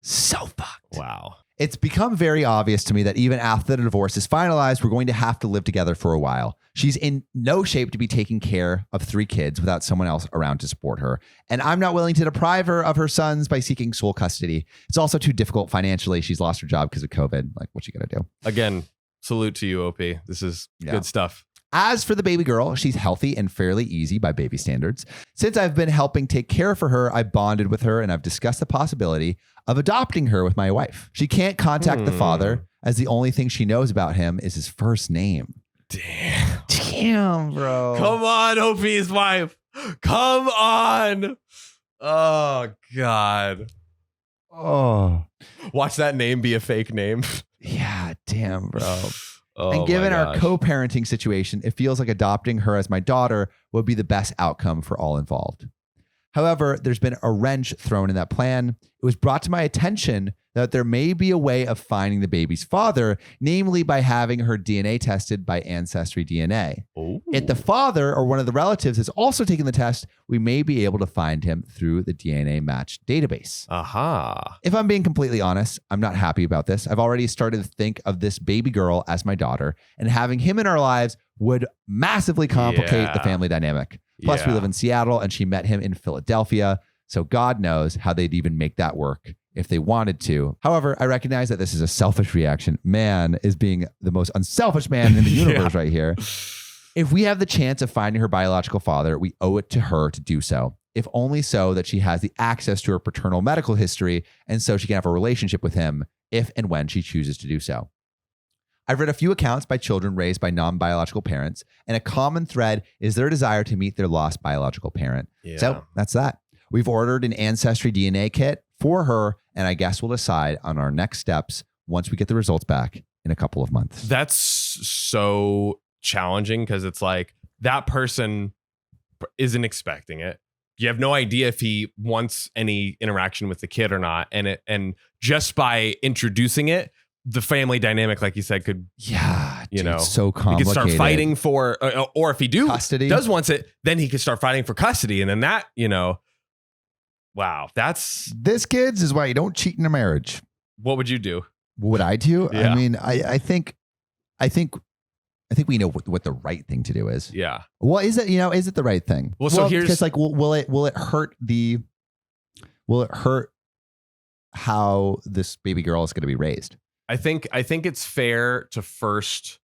so fucked. Wow. It's become very obvious to me that even after the divorce is finalized, we're going to have to live together for a while. She's in no shape to be taking care of 3 kids without someone else around to support her. And I'm not willing to deprive her of her sons by seeking sole custody. It's also too difficult financially. She's lost her job because of COVID. Like, what you gonna do? Again, salute to you, OP. This is good stuff. As for the baby girl, she's healthy and fairly easy by baby standards. Since I've been helping take care for her, I bonded with her and I've discussed the possibility of adopting her with my wife. She can't contact the father as the only thing she knows about him is his first name. Damn, bro. Come on, OP's wife. Come on. Oh, God. Oh, Watch that name be a fake name. yeah, damn, bro. Oh, And given my our gosh. co-parenting situation, it feels like adopting her as my daughter would be the best outcome for all involved. However, there's been a wrench thrown in that plan. It was brought to my attention that there may be a way of finding the baby's father, namely by having her DNA tested by Ancestry DNA. Ooh. If the father or one of the relatives has also taken the test, we may be able to find him through the DNA match database. Aha. If I'm being completely honest, I'm not happy about this. I've already started to think of this baby girl as my daughter, and having him in our lives would massively complicate the Yeah. family dynamic. Plus, we Yeah. live in Seattle, and she met him in Philadelphia, so God knows how they'd even make that work if they wanted to. However, I recognize that this is a selfish reaction. Man is being the most unselfish man in the universe right here. If we have the chance of finding her biological father, we owe it to her to do so, if only so that she has the access to her paternal medical history and so she can have a relationship with him if and when she chooses to do so. I've read a few accounts by children raised by non-biological parents, and a common thread is their desire to meet their lost biological parent. Yeah. So that's that. We've ordered an ancestry DNA kit for her, and I guess we'll decide on our next steps once we get the results back in a couple of months. That's so challenging because it's like that person isn't expecting it. You have no idea if he wants any interaction with the kid or not. And just by introducing it, the family dynamic, like you said, could, It's so complicated. he could start fighting for, or if he Custody. does wants it, then he could start fighting for custody. And then that, wow, that's, This, kids, is why you don't cheat in a marriage. what would you do? What would I do? Yeah. I mean, I think we know what the right thing to do is. Yeah. Well, is it the right thing? Well, so here's- because like, will it hurt how this baby girl is going to be raised? I think it's fair to first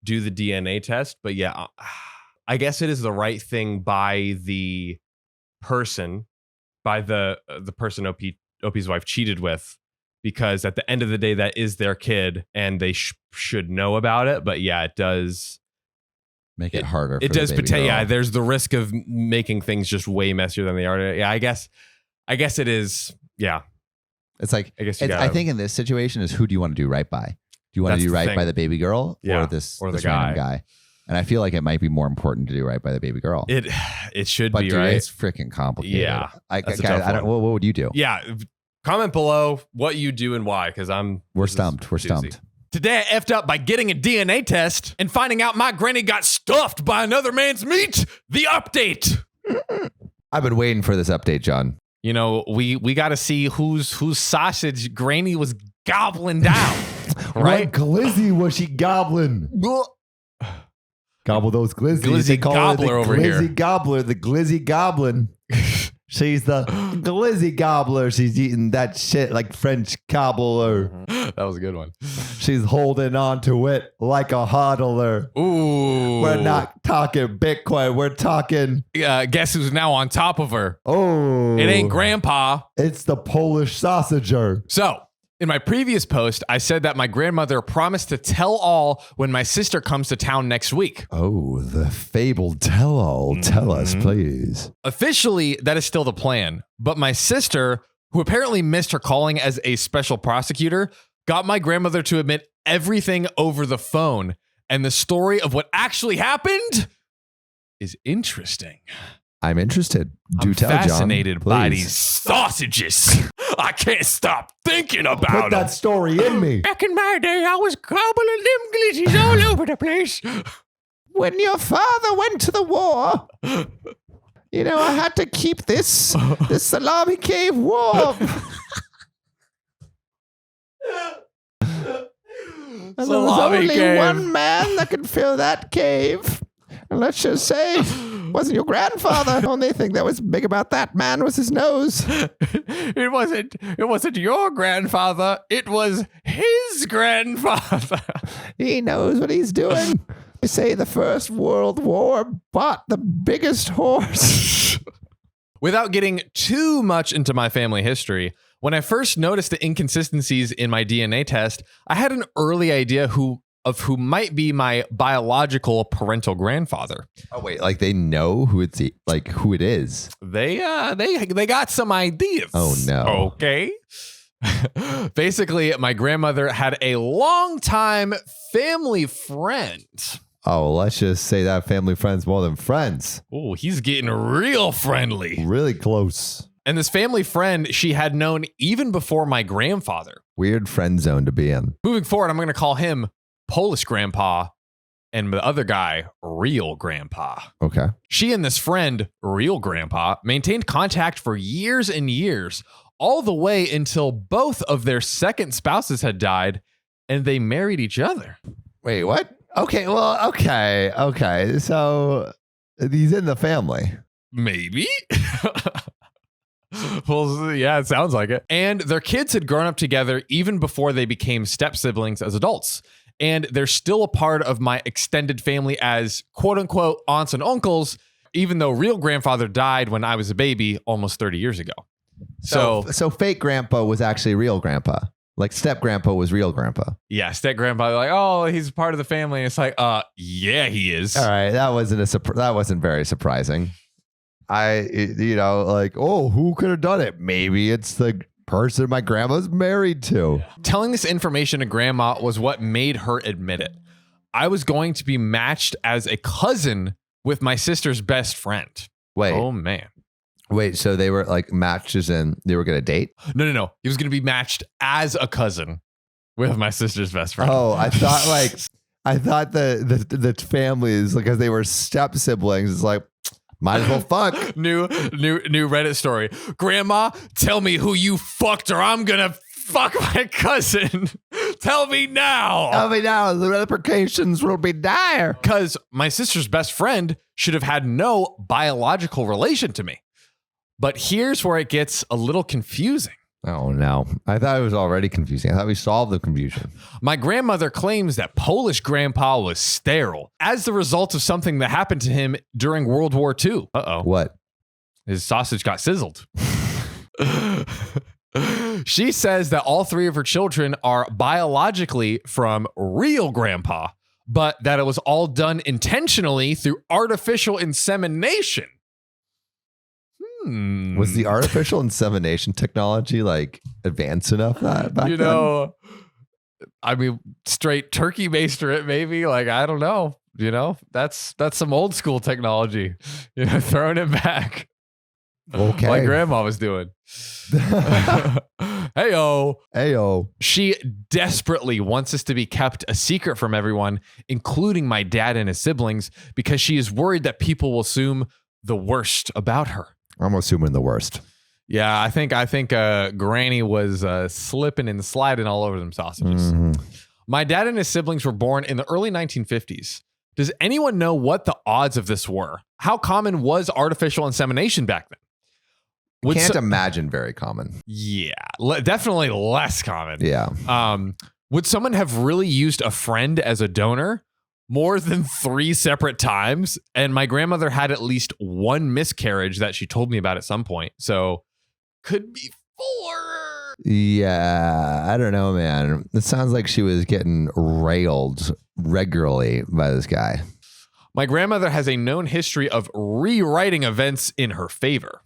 do the DNA test, but yeah, I guess it is the right thing by the person, by the person OP's wife cheated with, because at the end of the day, that is their kid, and they should know about it. But yeah, it does Make it harder. It for does, the baby but yeah, girl. there's the risk of making things just way messier than they are. Yeah, I guess it is. Yeah, It's like I guess you I gotta- think in this situation is who do you want to do right by? Do you want to That's do the right thing. by the baby girl Yeah, or this or the random guy? And I feel like it might be more important to do right by the baby girl. it should but be dude, right. it's freaking complicated. Yeah, Guys, that's a tough one. what would you do? Yeah, comment below what you do and why, because We're this is stumped. We're doozy. stumped. Today I effed up by getting a DNA test and finding out my granny got stuffed by another man's meat. The update. I've been waiting for this update, John. We got to see whose sausage granny was gobbling down, right? What glizzy was she gobbling? Gobble those glizzies. Glizzy They call her the gobbler over glizzy here. gobbler, the glizzy goblin. She's the glizzy gobbler. She's eating that shit like French cobbler. That was a good one. She's holding on to it like a hodler. Ooh. We're not talking Bitcoin. We're talking, Guess who's now on top of her? oh. It ain't grandpa. It's the Polish sausager. So, in my previous post, I said that my grandmother promised to tell all when my sister comes to town next week. Oh, the fabled tell-all. Tell us, please. Officially, that is still the plan. But my sister, who apparently missed her calling as a special prosecutor, got my grandmother to admit everything over the phone. And the story of what actually happened is interesting. I'm interested. Do I'm tell, John. fascinated by please. these sausages. I can't stop thinking Put about them. that story in me. Back in my day, I was gobbling them glizzies all over the place. When your father went to the war, I had to keep this salami cave warm. And there was Salami only cave. one man that could fill that cave. And let's just say, wasn't your grandfather. The only thing that was big about that man was his nose. It wasn't your grandfather. It was his grandfather. He knows what he's doing. They say the First World War bought the biggest horse. Without getting too much into my family history, when I first noticed the inconsistencies in my DNA test, I had an early idea who might be my biological parental grandfather. Oh wait, like they know who who it is. They got some ideas. Oh, no. Okay. Basically, my grandmother had a longtime family friend. Oh, let's just say that family friend's more than friends. Oh, he's getting real friendly. Really close. And this family friend she had known even before my grandfather. Weird friend zone to be in. Moving forward, I'm going to call him Polish grandpa and the other guy, real grandpa. Okay. She and this friend, real grandpa, maintained contact for years and years, all the way until both of their second spouses had died and they married each other. Wait, what? Okay, well, okay. So he's in the family. Maybe. Well, yeah, it sounds like it. And their kids had grown up together even before they became step siblings as adults. And they're still a part of my extended family as quote unquote aunts and uncles, even though real grandfather died when I was a baby almost 30 years ago. So So fake grandpa was actually real grandpa. Like step grandpa was real grandpa. Yeah, step grandpa, like, oh, he's part of the family. And it's like, yeah, he is. All right, that wasn't very surprising. Like, oh, who could have done it? Maybe it's the person my grandma's married to. Telling this information to grandma was what made her admit it. I was going to be matched as a cousin with my sister's best friend. Wait. Oh, man. Wait, so they were like matched as in they were going to date? No. He was going to be matched as a cousin with my sister's best friend. Oh, I thought the families, because they were step siblings, it's like, might as well fuck. New Reddit story. Grandma, tell me who you fucked or I'm going to fuck my cousin. Tell me now. Tell me now. The repercussions will be dire. Because my sister's best friend should have had no biological relation to me. But here's where it gets a little confusing. Oh, no. I thought it was already confusing. I thought we solved the confusion. My grandmother claims that Polish grandpa was sterile as the result of something that happened to him during World War II. Uh-oh. What? His sausage got sizzled. She says that all three of her children are biologically from real grandpa, but that it was all done intentionally through artificial insemination. Was the artificial insemination technology like advanced enough back then? I mean, straight turkey baster it maybe. Like, I don't know. That's some old school technology. Throwing it back. Okay. Like grandma was doing. Heyo. She desperately wants this to be kept a secret from everyone, including my dad and his siblings, because she is worried that people will assume the worst about her. I'm assuming the worst. Yeah, I think Granny was slipping and sliding all over them sausages. Mm-hmm. My dad and his siblings were born in the early 1950s. Does anyone know what the odds of this were? How common was artificial insemination back then? Can't imagine very common. Yeah, definitely less common. Yeah. Would someone have really used a friend as a donor more than 3 separate times? And my grandmother had at least 1 miscarriage that she told me about at some point. So could be 4. Yeah, I don't know, man. It sounds like she was getting railed regularly by this guy. My grandmother has a known history of rewriting events in her favor.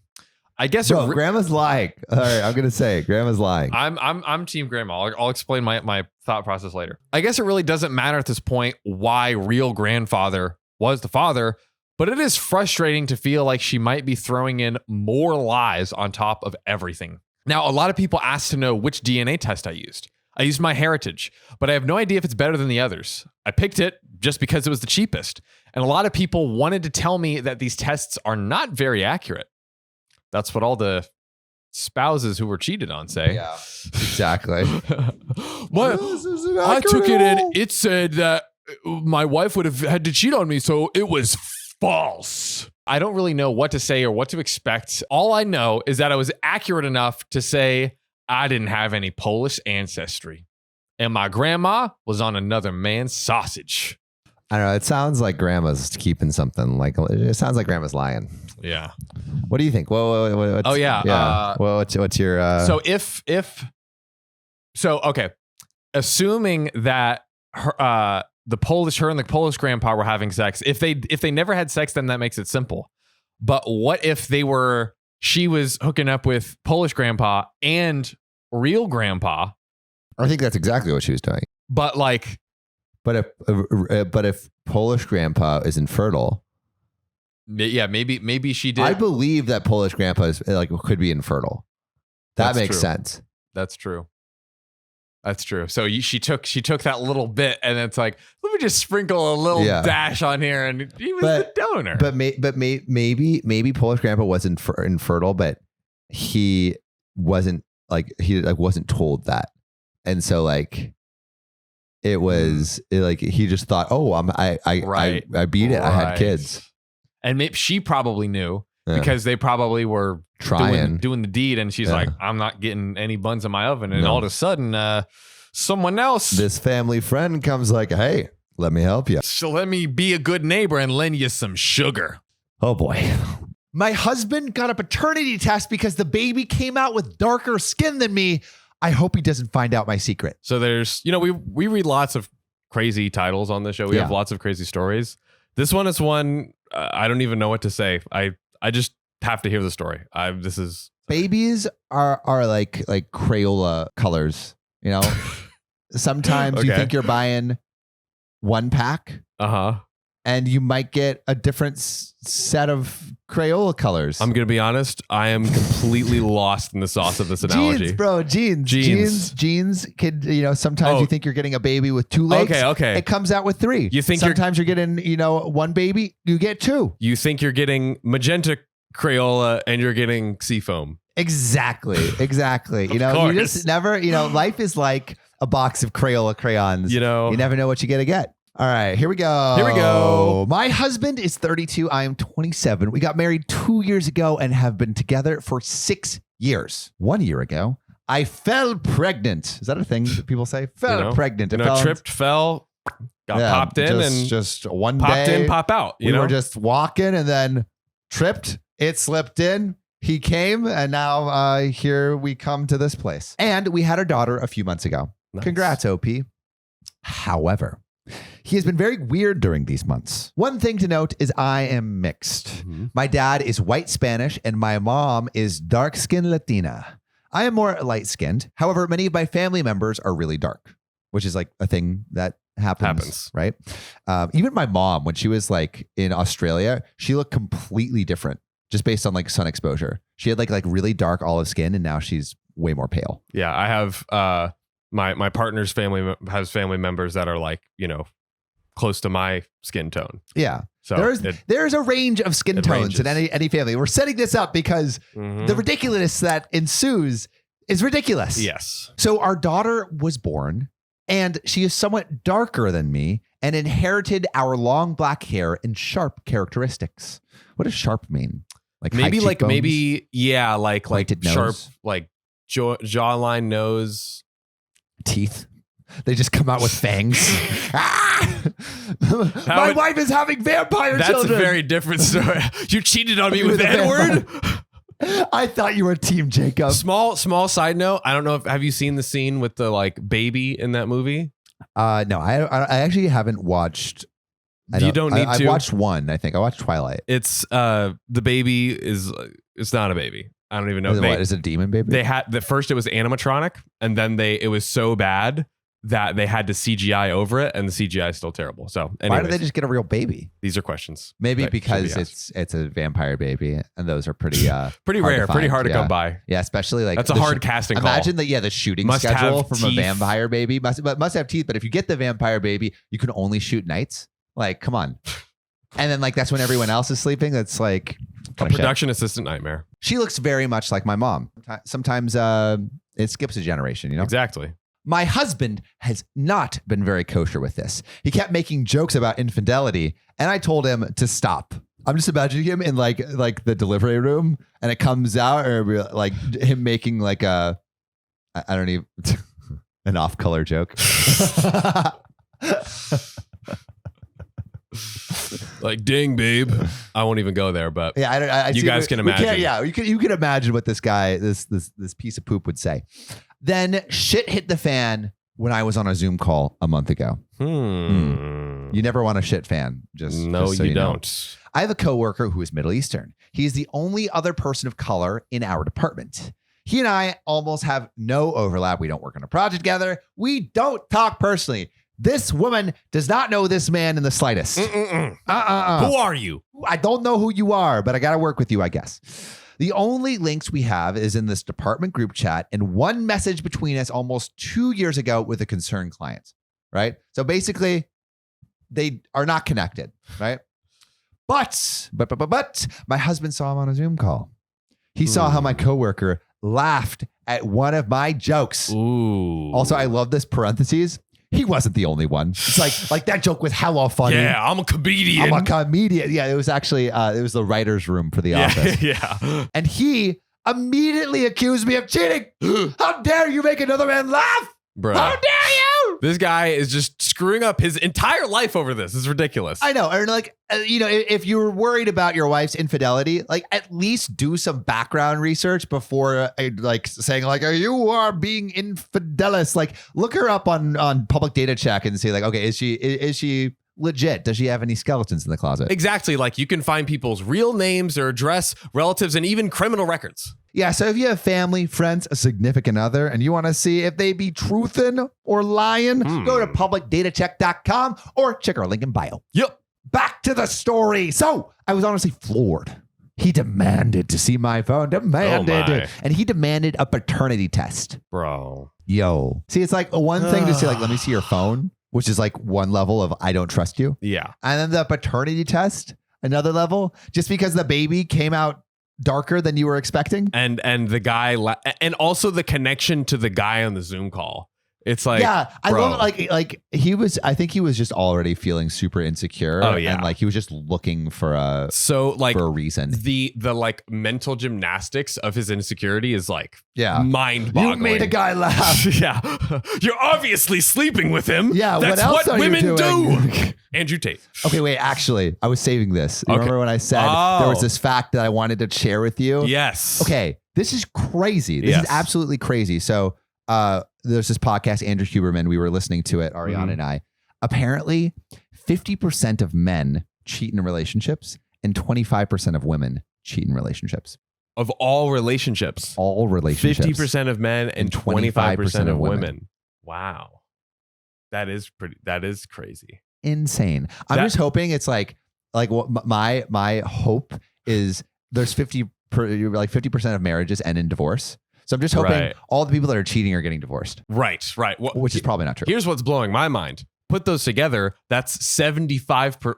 I guess grandma's lying. All right, I'm gonna say grandma's lying. I'm team grandma. I'll explain my thought process later. I guess it really doesn't matter at this point why real grandfather was the father, but it is frustrating to feel like she might be throwing in more lies on top of everything. Now, a lot of people ask to know which DNA test I used. I used MyHeritage, but I have no idea if it's better than the others. I picked it just because it was the cheapest. And a lot of people wanted to tell me that these tests are not very accurate. That's what all the spouses who were cheated on say. Yeah, exactly. I took it and it said that my wife would have had to cheat on me, so it was false. I don't really know what to say or what to expect. All I know is that I was accurate enough to say I didn't have any Polish ancestry, and my grandma was on another man's sausage. I don't know. It sounds like grandma's keeping something. Like it sounds like grandma's lying. Yeah. What do you think? What's your? So okay, assuming that her and the Polish grandpa were having sex. If they never had sex, then that makes it simple. But what if she was hooking up with Polish grandpa and real grandpa? I think that's exactly what she was doing. But if Polish grandpa is infertile, yeah, maybe she did. I believe that Polish grandpa is could be infertile. That makes sense. That's true. So she took that little bit, and it's like, let me just sprinkle a little dash on here, and he was the donor. But maybe Polish grandpa wasn't infertile, but he wasn't wasn't told that, and so it was he just thought, oh, I beat it. I had kids. And maybe she probably knew because they probably were doing the deed. And she's like, I'm not getting any buns in my oven. And all of a sudden, someone else. This family friend comes like, hey, let me help you. So let me be a good neighbor and lend you some sugar. Oh, boy. My husband got a paternity test because the baby came out with darker skin than me. I hope he doesn't find out my secret. So there's, we read lots of crazy titles on the show. We have lots of crazy stories. This one is one I don't even know what to say. I just have to hear the story. Babies are like Crayola colors, Sometimes you think you're buying one pack. And you might get a different set of Crayola colors. I'm going to be honest. I am completely lost in the sauce of this analogy. Jeans, bro. Jeans. Kid, sometimes you think you're getting a baby with 2 legs. Okay. It comes out with 3. You think sometimes you're getting, one baby, you get 2. You think you're getting magenta Crayola and you're getting seafoam. Exactly. You just never, life is like a box of Crayola crayons. You never know what you're going to get. All right, here we go. My husband is 32. I am 27. We got married 2 years ago and have been together for 6 years. 1 year ago, I fell pregnant. Is that a thing that people say? Pregnant. Tripped, fell, got popped in, and just one popped day, in, pop out. We were just walking and then tripped. It slipped in. He came, and now here we come to this place. And we had our daughter a few months ago. Nice. Congrats, OP. However, he has been very weird during these months. One thing to note is I am mixed. Mm-hmm. My dad is white Spanish and my mom is dark-skinned Latina. I am more light-skinned. However, many of my family members are really dark, which is like a thing that happens. Right? Even my mom, when she was like in Australia, she looked completely different just based on like sun exposure. She had like really dark olive skin and now she's way more pale. Yeah, I have... My partner's family has family members that are like, close to my skin tone. Yeah. So there's a range of skin tones in any family. We're setting this up because the ridiculousness that ensues is ridiculous. Yes. So our daughter was born and she is somewhat darker than me and inherited our long black hair and sharp characteristics. What does sharp mean? Like maybe like sharp, like jawline, nose. Teeth. They just come out with fangs. My wife is having vampire children. That's a very different story. You cheated on me with the N-word? I thought you were Team Jacob. Small side note. I don't know have you seen the scene with the like baby in that movie? No, I actually haven't watched. You don't need to. I watched one. I think I watched Twilight. It's the baby is. It's not a baby. I don't even know. What is it, a demon baby? They had first it was animatronic, and then it was so bad that they had to CGI over it, and the CGI is still terrible. So anyways, why did they just get a real baby? These are questions. Maybe because it's a vampire baby, and those are pretty pretty rare, pretty hard to come by. Yeah, especially like that's a hard casting call. Imagine the shooting schedule from a vampire baby must have teeth, but if you get the vampire baby, you can only shoot nights. Like, come on. And then that's when everyone else is sleeping. That's like a production assistant nightmare. She looks very much like my mom. Sometimes it skips a generation, Exactly. My husband has not been very kosher with this. He kept making jokes about infidelity, and I told him to stop. I'm just imagining him in like the delivery room, and it comes out, or like him making like I don't even an off-color joke. Like, dang, babe. I won't even go there, but yeah, you guys can imagine. You can imagine what this guy, this piece of poop would say. Then shit hit the fan when I was on a Zoom call a month ago. You never want a shit fan. No, you don't. I have a coworker who is Middle Eastern. He is the only other person of color in our department. He and I almost have no overlap. We don't work on a project together. We don't talk personally. This woman does not know this man in the slightest. Who are you? I don't know who you are, but I got to work with you, I guess. The only links we have is in this department group chat and one message between us almost 2 years ago with a concerned client, right? So basically, they are not connected, right? But my husband saw him on a Zoom call. He saw how my coworker laughed at one of my jokes. Ooh. Also, I love this parentheses. He wasn't the only one. It's like that joke was hella funny. Yeah, I'm a comedian. Yeah, it was actually it was the writer's room for The Office. Yeah. And he immediately accused me of cheating. How dare you make another man laugh? Bruh. How dare you? This guy is just screwing up his entire life over this. It's ridiculous. I know. Or like, if you were worried about your wife's infidelity, like at least do some background research before like saying like, you are being infidelis. Like look her up on public data check and see like, okay, is she legit? Does she have any skeletons in the closet? Exactly. Like you can find people's real names, their address, relatives, and even criminal records. Yeah, so if you have family, friends, a significant other, and you want to see if they be truthing or lying, go to publicdatacheck.com or check our link in bio. Yep. Back to the story. So I was honestly floored. He demanded to see my phone. And he demanded a paternity test. Bro. Yo. See, it's like one thing to say, like, let me see your phone, which is like one level of I don't trust you. Yeah. And then the paternity test, another level, just because the baby came out darker than you were expecting. And the guy, and also the connection to the guy on the Zoom call. It's like, yeah, I bro. love it. Like I think he was just already feeling super insecure. Oh, yeah. And like he was just looking for a reason. The like mental gymnastics of his insecurity is like mind-boggling. You made a guy laugh. Yeah. You're obviously sleeping with him. Yeah, that's what else are women you doing? do. Andrew Tate. Okay, wait, actually, I was saving this. You Okay. remember when I said there was this fact that I wanted to share with you? Yes. Okay, this is crazy. This Yes. is absolutely crazy. So there's this podcast, Andrew Huberman. We were listening to it, Ariana and I. Apparently, 50% of men cheat in relationships and 25% of women cheat in relationships. Of all relationships. All relationships. 50% of men and 25% of women. Wow. That is crazy. Insane. I'm just hoping it's like what my hope is there's 50% of marriages end in divorce. So I'm just hoping all the people that are cheating are getting divorced. Right. Well, which is probably not true. Here's what's blowing my mind. Put those together, that's 75%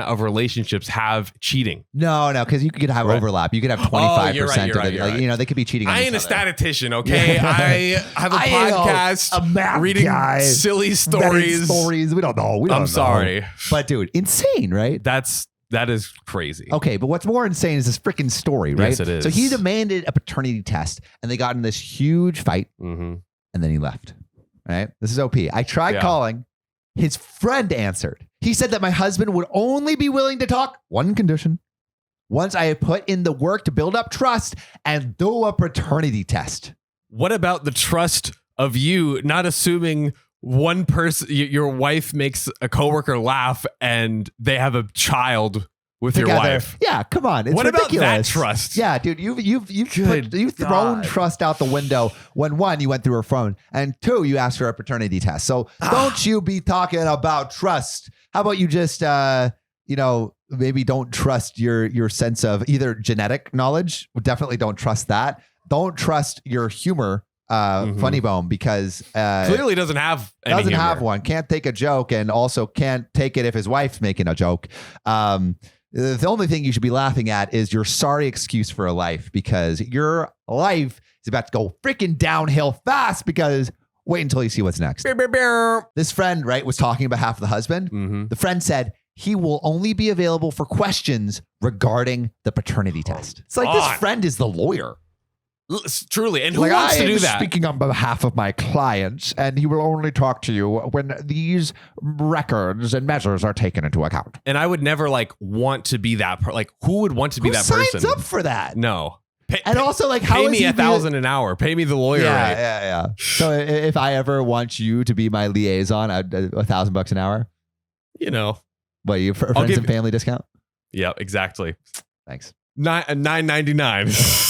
of relationships have cheating. No, because you could have overlap. You could have 25% of it. Like, they could be cheating on I each ain't a other. statistician, okay? I have a podcast a math reading guy. silly stories. We don't know. I'm sorry. But dude, insane, right? That is crazy. Okay, but what's more insane is this freaking story, right? Yes, it is. So he demanded a paternity test, and they got in this huge fight, and then he left. Right? This is OP. I tried calling. His friend answered. He said that my husband would only be willing to talk one condition. Once I had put in the work to build up trust and do a paternity test. What about the trust of you not assuming one person, your wife makes a coworker laugh and they have a child with your wife? Yeah, come on. It's what ridiculous. about that trust? Yeah, dude, you've thrown trust out the window when one, you went through her phone, and two, you asked for a paternity test. So don't you be talking about trust. How about you just maybe don't trust your sense of either genetic knowledge. Definitely don't trust that. Don't trust your humor. Funny bone, because clearly doesn't have one. Can't take a joke, and also can't take it if his wife's making a joke. The only thing you should be laughing at is your sorry excuse for a life, because your life is about to go freaking downhill fast, because wait until you see what's next. This friend, right, was talking on behalf of the husband. The friend said he will only be available for questions regarding the paternity test. It's like this friend is the lawyer. Truly. And who wants to do that? Speaking on behalf of my clients, and he will only talk to you when these records and measures are taken into account. And I would never want to be that who would want to be that person? Who signs up for that? No. Also, how pay me $1,000 an hour. Pay me the lawyer rate. Yeah. So if I ever want you to be my liaison, $1,000 an hour. What, you for friends and family discount? Yeah, exactly. Thanks. $9.99.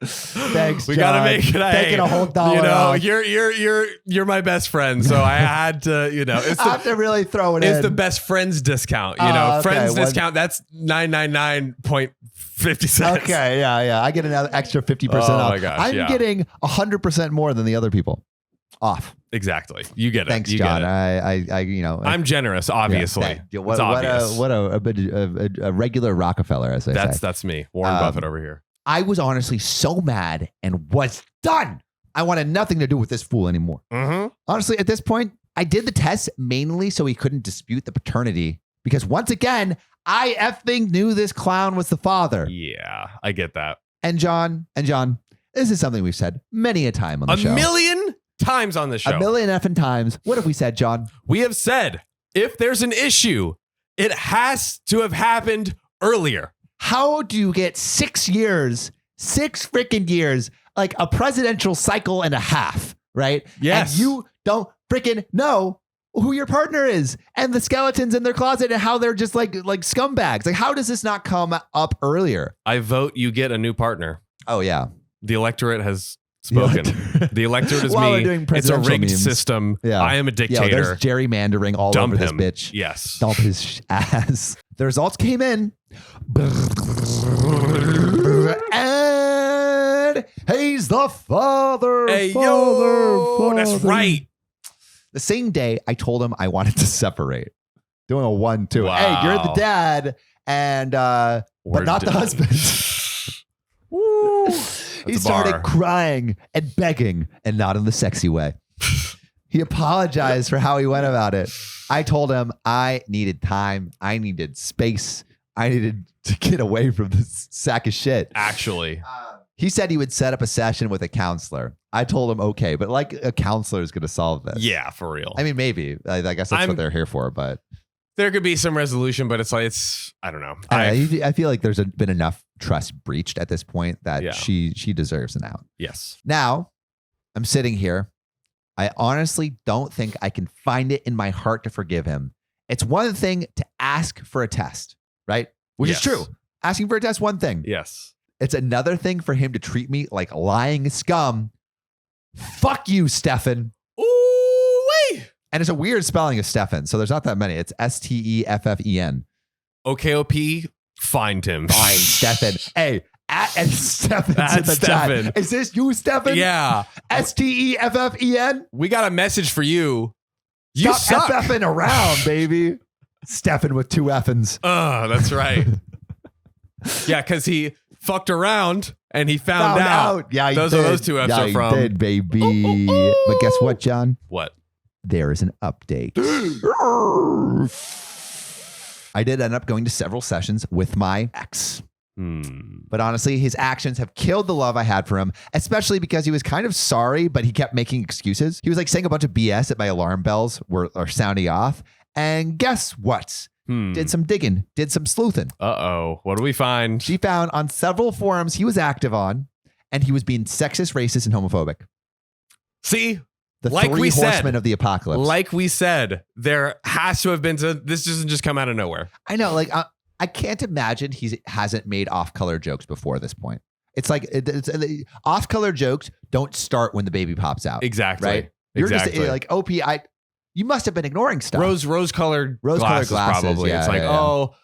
Thanks, we gotta make it. Taking a whole dollar off. You're my best friend, so I had to. It's I have to really throw it in. It's the best friends discount. Friends discount. That's $9.99.50. Okay, yeah. I get another extra 50% off. Oh my gosh, I'm getting 100% more than the other people off. Exactly. You get it. Thanks, you John. Get it. I'm generous, obviously. What obvious. a regular Rockefeller, as they say. That's me, Warren Buffett over here. I was honestly so mad and was done. I wanted nothing to do with this fool anymore. Honestly, at this point, I did the test mainly so he couldn't dispute the paternity, because once again, I effing knew this clown was the father. Yeah, I get that. And John, this is something we've said many a time on the show. $1 million? times on the show. A million effing times. What have we said, John? We have said if there's an issue, it has to have happened earlier. How do you get 6 years, 6 freaking years, like a presidential cycle and a half, right? Yes. And you don't freaking know who your partner is and the skeletons in their closet and how they're just like scumbags. Like, how does this not come up earlier? I vote you get a new partner. Oh, yeah. The electorate has spoken. The electorate is While we're me. doing It's a presidential rigged memes. system. Yeah. I am a Yeah, dictator. there's gerrymandering all Dump over this him. bitch. Yes. Dump his ass. The results came in. And he's the father. Hey, father, yo. That's father. right. The same day I told him I wanted to separate. Doing a 1-2. Wow. Hey, you're the dad, and but Where's not the dad? husband. Woo. He That's a started bar. crying and begging, and not in the sexy way. He apologized for how he went about it. I told him I needed time. I needed space. I needed to get away from this sack of shit. Actually. He said he would set up a session with a counselor. I told him, okay, but like a counselor is going to solve this. Yeah, for real. I mean, maybe. I guess that's what they're here for, but there could be some resolution, but I don't know. I feel like there's been enough trust breached at this point that Yeah. she deserves an out. Yes. Now, I'm sitting here. I honestly don't think I can find it in my heart to forgive him. It's one thing to ask for a test, right? Which is Yes. true. Asking for a test, one thing. Yes. It's another thing for him to treat me like lying scum. Fuck you, Stefan. Ooh-wee. And it's a weird spelling of Stefan, so there's not that many. It's Steffen. OKOP, find him. Fine, Stefan. Hey, and Stefan's At in the Stefan. chat. Is this you, Stefan? Yeah. Steffen? We got a message for you. You Stop suck. effing around, baby. Stefan with 2 effins. That's right. Yeah, because he fucked around and he found out. Yeah, he Those did. are those 2 F's yeah, are from. He did, baby. But guess what, John? What? There is an update. I did end up going to several sessions with my ex. But honestly, his actions have killed the love I had for him, especially because he was kind of sorry, but he kept making excuses. He was like saying a bunch of BS that my alarm bells are sounding off. And guess what? Did some digging, did some sleuthing. Uh-oh. What do we find? She found on several forums he was active on, and he was being sexist, racist, and homophobic. See? The Like 3 we said. horsemen of the apocalypse. Like we said, there has to have been this doesn't just come out of nowhere. I know, like I can't imagine he hasn't made off-color jokes before this point. It's like off-color jokes don't start when the baby pops out. Exactly. Right? You're exactly. just like OP. You must have been ignoring stuff. Rose-colored Rose-colored glasses, glasses, probably. yeah, It's like, yeah, yeah. oh,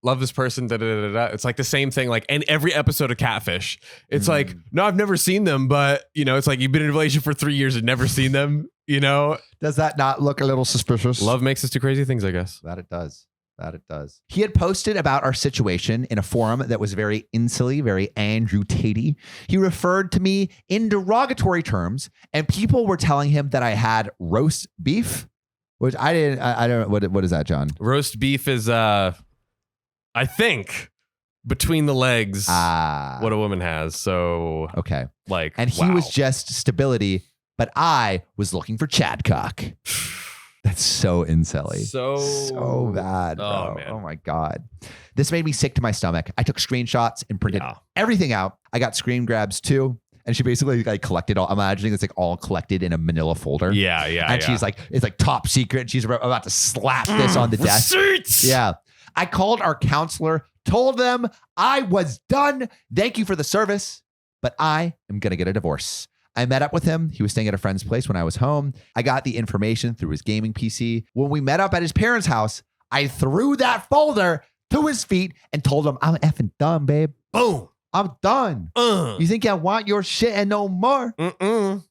love this person. Da, da, da, da, da. It's like the same thing. Like in every episode of Catfish, it's like, no, I've never seen them, but it's like you've been in a relationship for 3 years and never seen them. Does that not look a little suspicious? Love makes us do crazy things, I guess. That it does. That it does. He had posted about our situation in a forum that was very insully, very Andrew Tatey. He referred to me in derogatory terms, and people were telling him that I had roast beef, which I didn't. I don't. What is that, John? Roast beef is, I think, between the legs, what a woman has. So, Okay. like, And he was just stability, but I was looking for Chadcock. That's so incelly. So bad. Oh, Bro. man. Oh my God. This made me sick to my stomach. I took screenshots and printed Yeah. everything out. I got screen grabs too. And she basically like collected all, I'm imagining it's like all collected in a manila folder. Yeah. And she's like, it's like top secret. And she's about to slap this on the desk. Receipts! Yeah. I called our counselor, told them I was done. Thank you for the service, but I am going to get a divorce. I met up with him. He was staying at a friend's place when I was home. I got the information through his gaming PC. When we met up at his parents' house, I threw that folder to his feet and told him, I'm effing done, babe. Boom. I'm done. You think I want your shit and no more?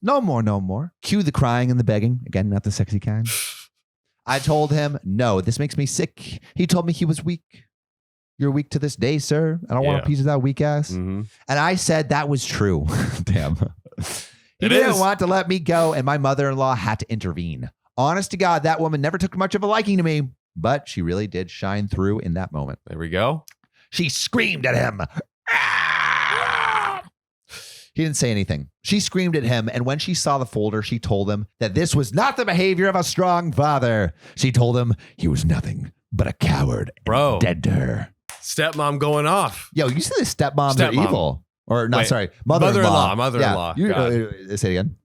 No more, no more. Cue the crying and the begging. Again, not the sexy kind. I told him, no, this makes me sick. He told me he was weak. You're weak to this day, sir. I don't want a Yeah. piece of that weak ass. Mm-hmm. And I said that was true. Damn. He It didn't is. want to let me go, and my mother-in-law had to intervene. Honest to God, that woman never took much of a liking to me, but she really did shine through in that moment. There we go. She screamed at him. He didn't say anything. She screamed at him, and when she saw the folder, she told him that this was not the behavior of a strong father. She told him he was nothing but a coward and Bro. dead to her. Stepmom going off. Yo, you say the stepmoms are Stepmom. evil. Or, no, Wait, sorry, Mother-in-law. Yeah. Say it again.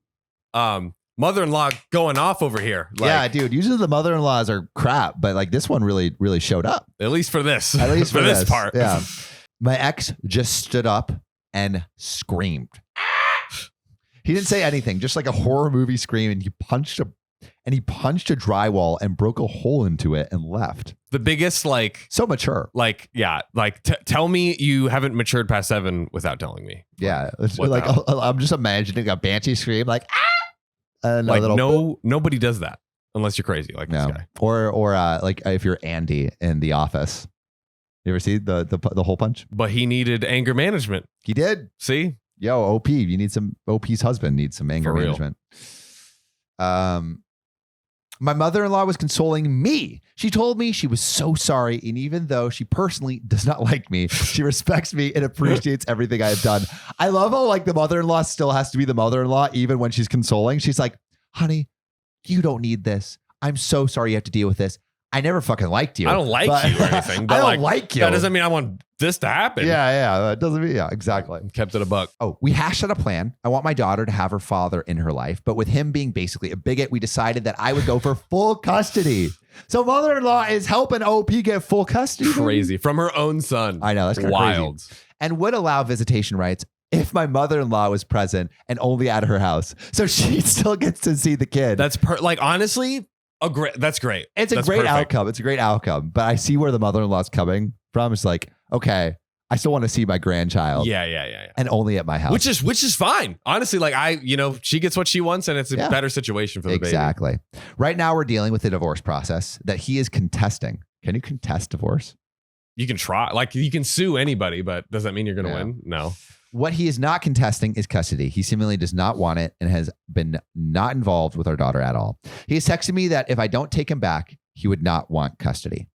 Mother-in-law going off over here. Like, Yeah, dude. Usually the mother-in-laws are crap, but like this one really showed up. At least for this. At least for this part. Yeah. My ex just stood up and screamed. He didn't say anything, just like a horror movie scream, and he punched a drywall and broke a hole into it and left. The biggest, like, So mature. tell me you haven't matured past 7 without telling me. Yeah. It's What like the hell? I'm just imagining a banshee scream like and Like, a little nobody does that unless you're crazy like this no. guy. Or like if you're Andy in The Office. You ever see the hole punch? But he needed anger management. He did. See? Yo, OP, you need some OP's husband needs some anger For real. management. My mother-in-law was consoling me. She told me she was so sorry, and even though she personally does not like me, she respects me and appreciates everything I have done. I love how like the mother-in-law still has to be the mother-in-law even when she's consoling. She's like, honey, you don't need this. I'm so sorry you have to deal with this. I never fucking liked you. I don't like you or anything. But I don't like you. That doesn't mean I want this to happen. Yeah. It doesn't mean, yeah, exactly. Kept it a buck. Oh, we hashed out a plan. I want my daughter to have her father in her life, but with him being basically a bigot, we decided that I would go for full custody. So mother-in-law is helping OP get full custody. Crazy. From her own son. I know, that's kind of wild. crazy. And would allow visitation rights if my mother-in-law was present and only at her house. So she still gets to see the kid. That's honestly, that's great. It's a That's great perfect. outcome. It's a great outcome. But I see where the mother-in-law's coming from. It's like, okay, I still want to see my grandchild. Yeah. And only at my house. Which is fine. Honestly, like she gets what she wants, and it's a better situation for the baby. Exactly. Right now, we're dealing with the divorce process that he is contesting. Can you contest divorce? You can try. Like, you can sue anybody, but does that mean you're going to Yeah. win? No. What he is not contesting is custody. He seemingly does not want it and has been not involved with our daughter at all. He has texted me that if I don't take him back, he would not want custody.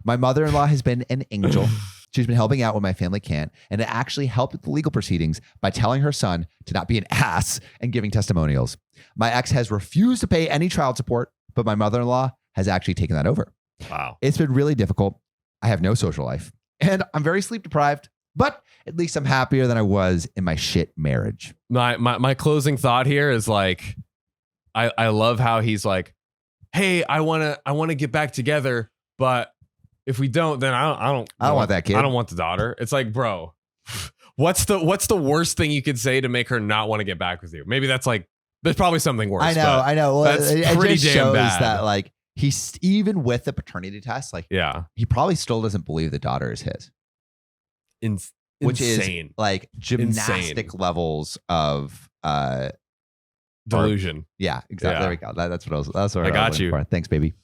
My mother-in-law has been an angel. She's been helping out when my family can't, and it actually helped with the legal proceedings by telling her son to not be an ass and giving testimonials. My ex has refused to pay any child support, but my mother-in-law has actually taken that over. Wow. It's been really difficult. I have no social life, and I'm very sleep deprived, but at least I'm happier than I was in my shit marriage. My closing thought here is like, I love how he's like, hey, I wanna get back together, but if we don't, then I don't want that kid. I don't want the daughter. It's like, bro, what's the worst thing you could say to make her not want to get back with you? Maybe there's probably something worse. I know. Well, that's it pretty just damn shows bad. that like he's even with the paternity test, like Yeah. he probably still doesn't believe the daughter is his, which Insane. is like gymnastic levels of Delusion. yeah, exactly. Yeah. There we go. That's what I was. That's what I was got looking you. for. Thanks, baby.